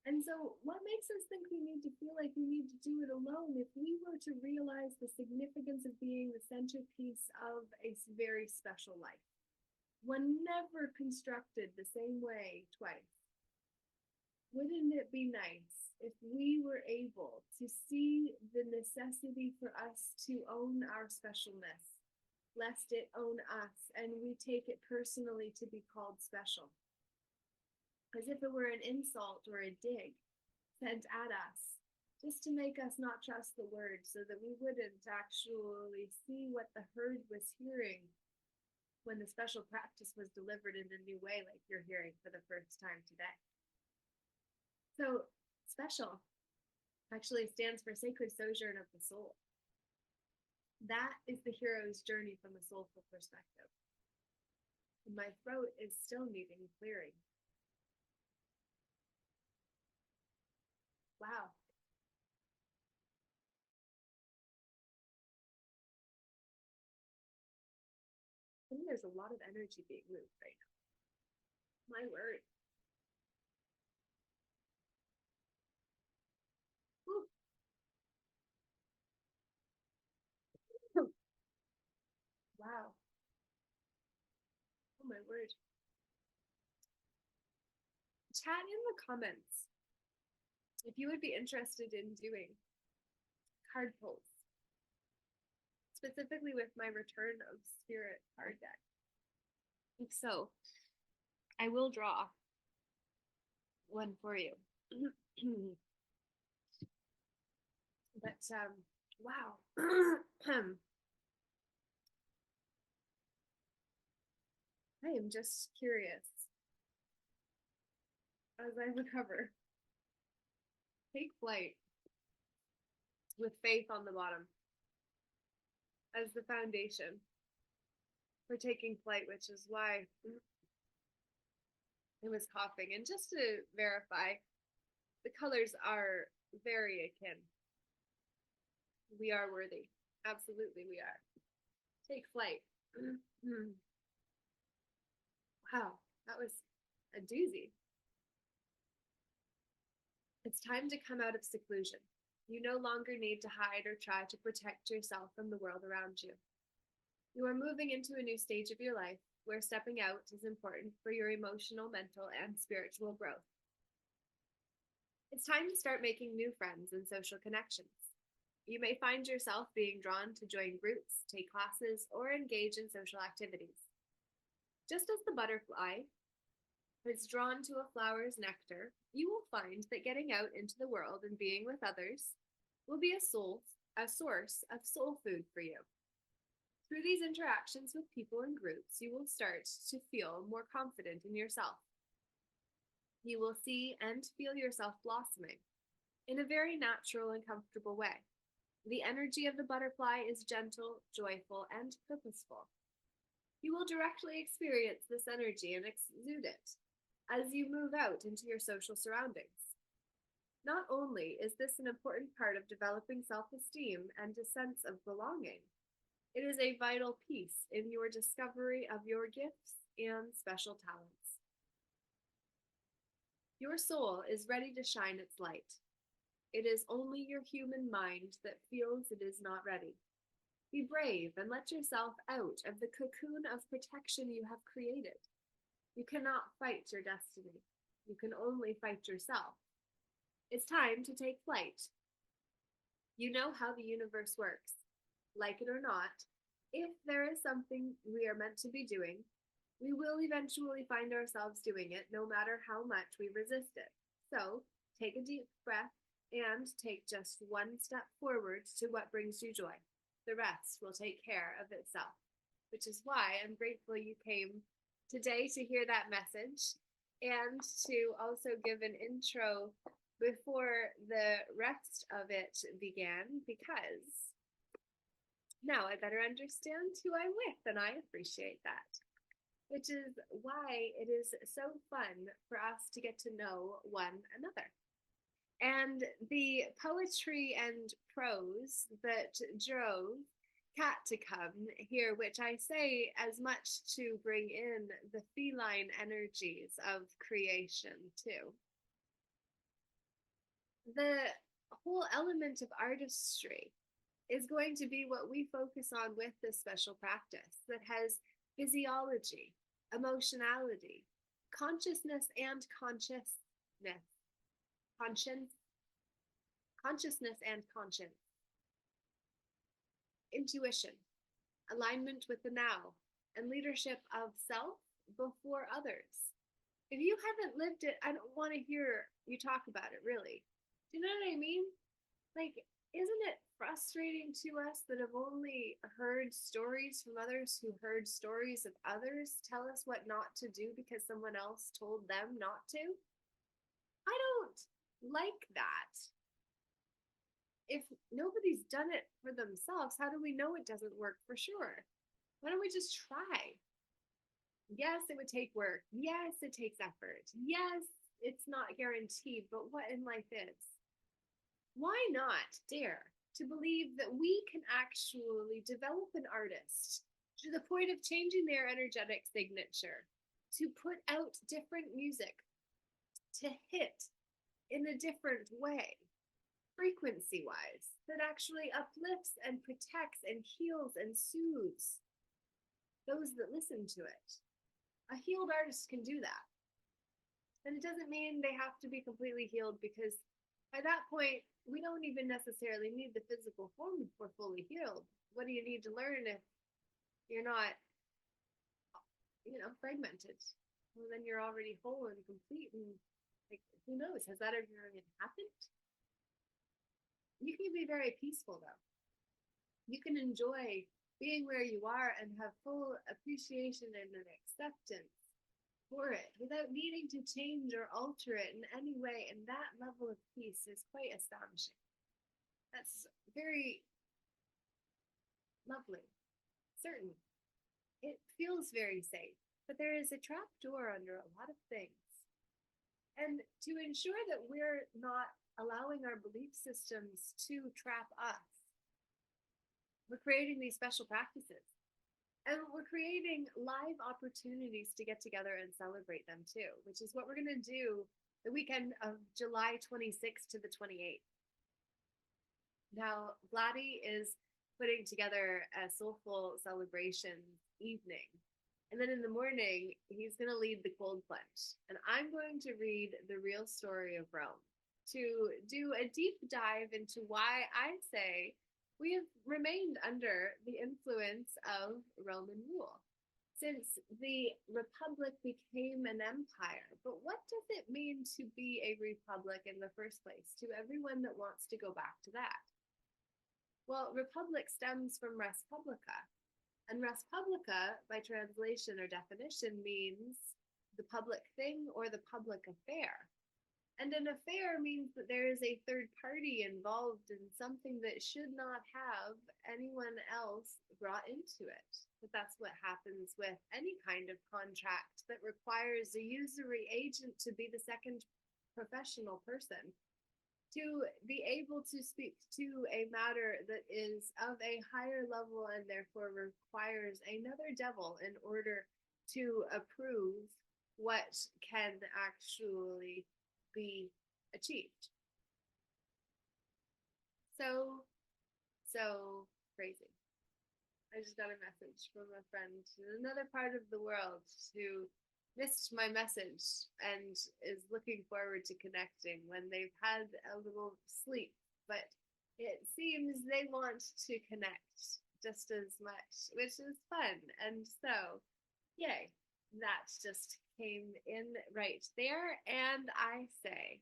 And so what makes us think we need to feel like we need to do it alone if we were to realize the significance of being the centerpiece of a very special life? One never constructed the same way twice. Wouldn't it be nice if we were able to see the necessity for us to own our specialness, lest it own us and we take it personally to be called special? As if it were an insult or a dig sent at us, just to make us not trust the word so that we wouldn't actually see what the herd was hearing when the special practice was delivered in a new way, like you're hearing for the first time today. So, special actually stands for sacred sojourn of the soul. That is the hero's journey from a soulful perspective. And my throat is still needing clearing. Wow. I think there's a lot of energy being moved right now. My word. Whew. Wow. Oh my word. Chat in the comments if you would be interested in doing card pulls, specifically with my Return of Spirit card deck. If so, I will draw one for you. But wow. I am just curious as I recover. Take flight with faith on the bottom as the foundation for taking flight, which is why I was coughing. And just to verify, the colors are very akin. We are worthy. Absolutely, we are. Take flight. Wow, that was a doozy. It's time to come out of seclusion. You no longer need to hide or try to protect yourself from the world around you. You are moving into a new stage of your life where stepping out is important for your emotional, mental, and spiritual growth. It's time to start making new friends and social connections. You may find yourself being drawn to join groups, take classes, or engage in social activities. Just as the butterfly is drawn to a flower's nectar, you will find that getting out into the world and being with others will be a source of soul food for you. Through these interactions with people and groups, you will start to feel more confident in yourself. You will see and feel yourself blossoming in a very natural and comfortable way. The energy of the butterfly is gentle, joyful, and purposeful. You will directly experience this energy and exude it as you move out into your social surroundings. Not only is this an important part of developing self-esteem and a sense of belonging, it is a vital piece in your discovery of your gifts and special talents. Your soul is ready to shine its light. It is only your human mind that feels it is not ready. Be brave and let yourself out of the cocoon of protection you have created. You cannot fight your destiny. You can only fight yourself. It's time to take flight. You know how the universe works. Like it or not, if there is something we are meant to be doing, we will eventually find ourselves doing it no matter how much we resist it. So take a deep breath and take just one step forward to what brings you joy. The rest will take care of itself, which is why I'm grateful you came today to hear that message and to also give an intro before the rest of it began, because now I better understand who I'm with, and I appreciate that, which is why it is so fun for us to get to know one another. And the poetry and prose that drove Kat to come here, which I say as much to bring in the feline energies of creation too. The whole element of artistry is going to be what we focus on with this special practice that has physiology, emotionality, consciousness, and consciousness conscience, consciousness and conscience, intuition, alignment with the now, and leadership of self before others. If you haven't lived it, I don't want to hear you talk about it, really. Do you know what I mean? Like, isn't it frustrating to us that have only heard stories from others who heard stories of others tell us what not to do because someone else told them not to? I don't like that. If nobody's done it for themselves, how do we know it doesn't work for sure? Why don't we just try? Yes, it would take work. Yes, it takes effort. Yes, it's not guaranteed, but what in life is? Why not dare to believe that we can actually develop an artist to the point of changing their energetic signature, to put out different music, to hit in a different way, frequency wise, that actually uplifts and protects and heals and soothes those that listen to it? A healed artist can do that. And it doesn't mean they have to be completely healed, because by that point, we don't even necessarily need the physical form if we're fully healed. What do you need to learn if you're not, fragmented? Well, then you're already whole and complete. And like, who knows? Has that ever even happened? You can be very peaceful, though. You can enjoy being where you are and have full appreciation and an acceptance for it without needing to change or alter it in any way. And that level of peace is quite astonishing. That's very lovely. Certainly. It feels very safe, but there is a trap door under a lot of things. And to ensure that we're not allowing our belief systems to trap us, we're creating these special practices. And we're creating live opportunities to get together and celebrate them too, which is what we're going to do the weekend of July 26th to the 28th. Now, Vladdy is putting together a soulful celebration evening. And then in the morning, he's going to lead the cold plunge. And I'm going to read The Real Story of Rome, to do a deep dive into why I say we have remained under the influence of Roman rule since the republic became an empire. But what does it mean to be a republic in the first place, to everyone that wants to go back to that? Well, republic stems from res publica, and res publica, by translation or definition, means the public thing or the public affair. And an affair means that there is a third party involved in something that should not have anyone else brought into it. But that's what happens with any kind of contract that requires a usury agent to be the second professional person, to be able to speak to a matter that is of a higher level and therefore requires another devil in order to approve what can actually be achieved. So crazy. I just got a message from a friend in another part of the world who missed my message and is looking forward to connecting when they've had a little sleep, but it seems they want to connect just as much, which is fun. And so, yay, that just came in right there. And I say,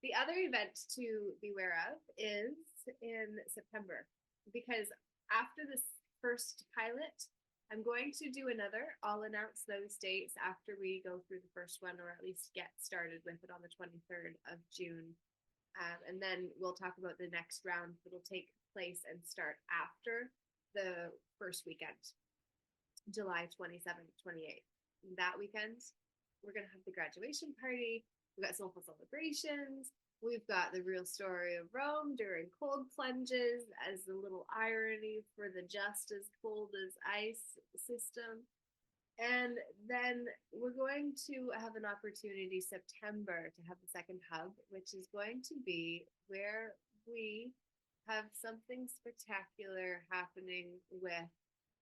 the other event to beware of is in September, because after this first pilot, I'm going to do another. I'll announce those dates after we go through the first one, or at least get started with it on the 23rd of June. And then we'll talk about the next round that'll take place and start after the first weekend, July 27th, 28th. That weekend, we're going to have the graduation party. We've got soulful celebrations. We've got The Real Story of Rome during cold plunges as a little irony for the just as cold as ice system. And then we're going to have an opportunity September to have the second hub, which is going to be where we have something spectacular happening with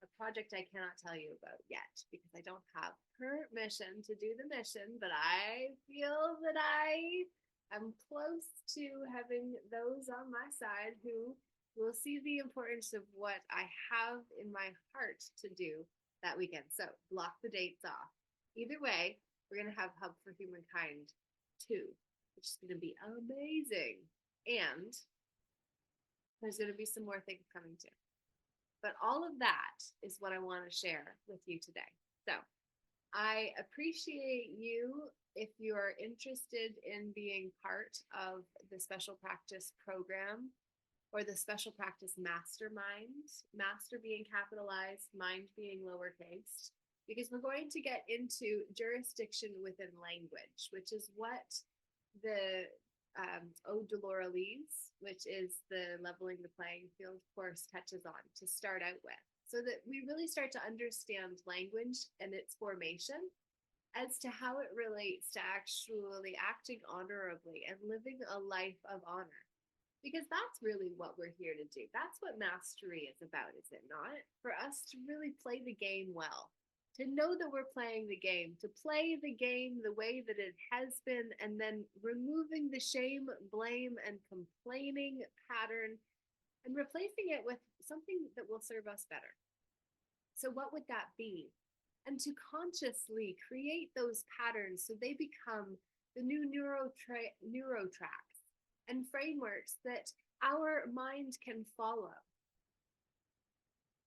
a project I cannot tell you about yet because I don't have permission to do the mission, but I feel that I I'm close to having those on my side who will see the importance of what I have in my heart to do that weekend. So block the dates off. Either way, we're going to have Hub for Humankind 2, which is going to be amazing. And there's going to be some more things coming too. But all of that is what I want to share with you today. So I appreciate you if you are interested in being part of the special practice program or the special practice mastermind, master being capitalized, mind being lowercase, because we're going to get into jurisdiction within language, which is what the Ode to Laura Lees, which is the leveling the playing field course, touches on to start out with, so that we really start to understand language and its formation as to how it relates to actually acting honorably and living a life of honor. Because that's really what we're here to do. That's what mastery is about, is it not? For us to really play the game well, to know that we're playing the game, to play the game the way that it has been, and then removing the shame, blame, and complaining pattern and replacing it with something that will serve us better. So, what would that be? And to consciously create those patterns so they become the new neural tracks and frameworks that our mind can follow.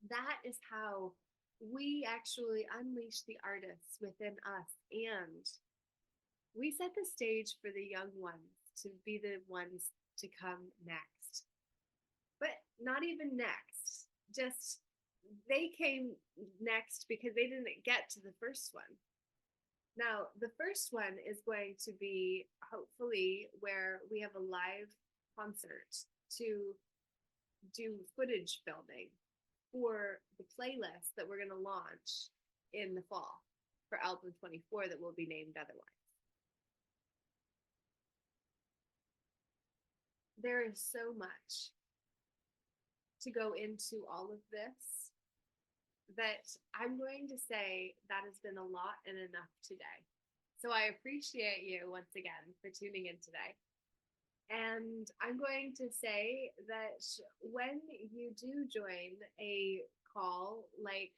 That is how we actually unleash the artists within us, and we set the stage for the young ones to be the ones to come next. But not even next, just they came next because they didn't get to the first one. Now, the first one is going to be hopefully where we have a live concert to do footage filming for the playlist that we're going to launch in the fall for album 24 that will be named otherwise. There is so much to go into all of this that I'm going to say that has been a lot and enough today. So I appreciate you once again for tuning in today. And I'm going to say that when you do join a call like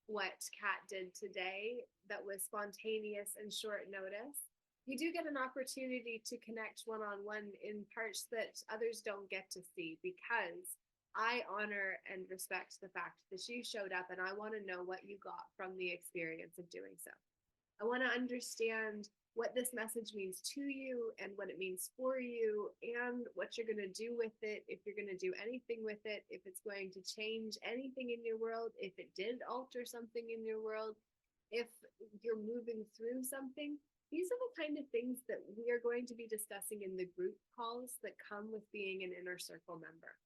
what Kat did today, that was spontaneous and short notice, you do get an opportunity to connect one-on-one in parts that others don't get to see, because I honor and respect the fact that you showed up, and I want to know what you got from the experience of doing so. I want to understand what this message means to you and what it means for you and what you're going to do with it, if you're going to do anything with it, if it's going to change anything in your world, if it did alter something in your world, if you're moving through something. These are the kind of things that we are going to be discussing in the group calls that come with being an Inner Circle member,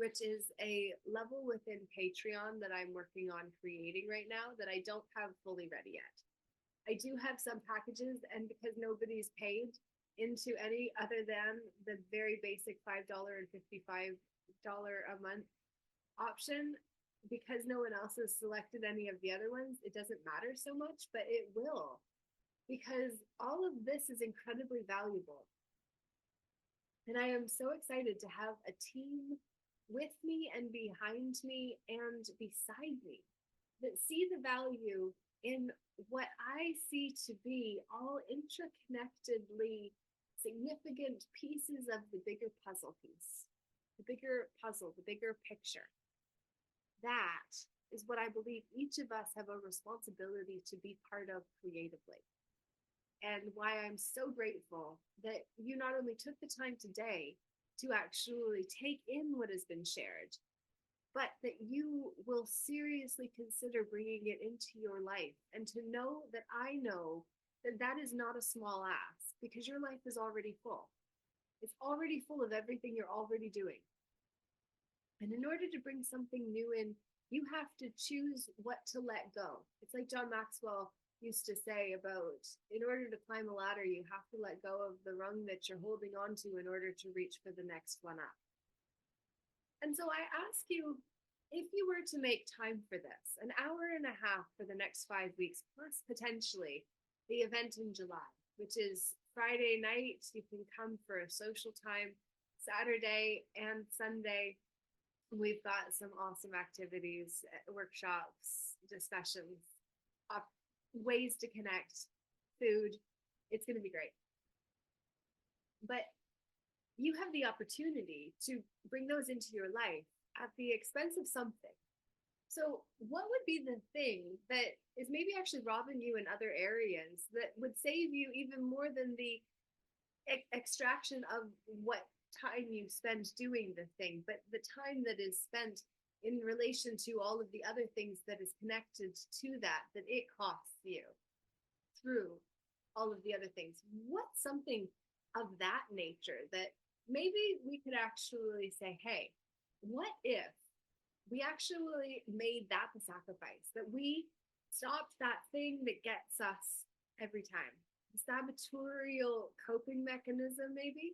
which is a level within Patreon that I'm working on creating right now that I don't have fully ready yet. I do have some packages, and because nobody's paid into any other than the very basic $5 and $55 a month option, because no one else has selected any of the other ones, it doesn't matter so much, but it will, because all of this is incredibly valuable. And I am so excited to have a team with me and behind me and beside me that see the value in what I see to be all interconnectedly significant pieces of the bigger puzzle piece, the bigger puzzle, the bigger picture. That is what I believe each of us have a responsibility to be part of creatively. And why I'm so grateful that you not only took the time today to actually take in what has been shared, but that you will seriously consider bringing it into your life, and to know that I know that that is not a small ask, because your life is already full. It's already full of everything you're already doing. And in order to bring something new in, you have to choose what to let go. It's like John Maxwell used to say about, in order to climb a ladder, you have to let go of the rung that you're holding on to in order to reach for the next one up. And so I ask you, if you were to make time for this, an hour and a half for the next 5 weeks, plus potentially the event in July, which is Friday night. You can come for a social time. Saturday and Sunday, we've got some awesome activities, workshops, discussions, ways to connect, food. It's going to be great. But you have the opportunity to bring those into your life at the expense of something. So, what would be the thing that is maybe actually robbing you in other areas that would save you even more than the extraction of what time you spend doing the thing, but the time that is spent in relation to all of the other things that is connected to that it costs you through all of the other things? What's something of that nature that maybe we could actually say, hey, what if we actually made that the sacrifice, that we stopped that thing that gets us every time, the saboteur coping mechanism maybe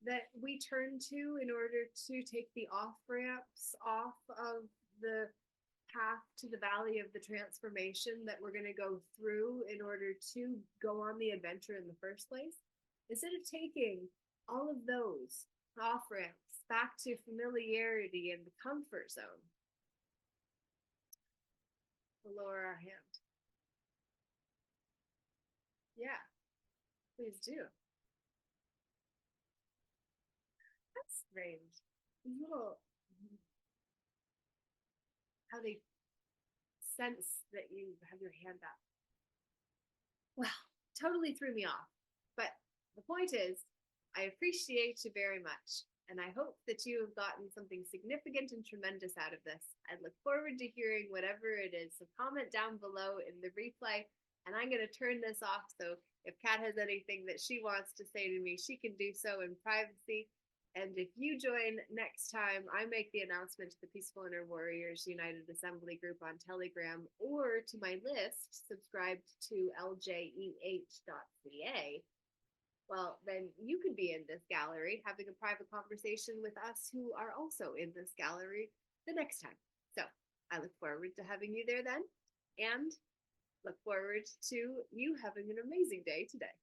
that we turn to in order to take the off ramps off of the path to the valley of the transformation that we're going to go through in order to go on the adventure in the first place? Instead of taking all of those off ramps back to familiarity and the comfort zone, we'll lower our hand. Yeah, please do. That's strange. Little, how they sense that you have your hand up. Well, totally threw me off. But the point is, I appreciate you very much. And I hope that you have gotten something significant and tremendous out of this. I look forward to hearing whatever it is. So comment down below in the replay. And I'm going to turn this off. So if Kat has anything that she wants to say to me, she can do so in privacy. And if you join next time, I make the announcement to the Peaceful Inner Warriors United Assembly group on Telegram, or to my list, subscribed to ljeh.ca. Well, then you could be in this gallery having a private conversation with us who are also in this gallery the next time. So I look forward to having you there then, and look forward to you having an amazing day today.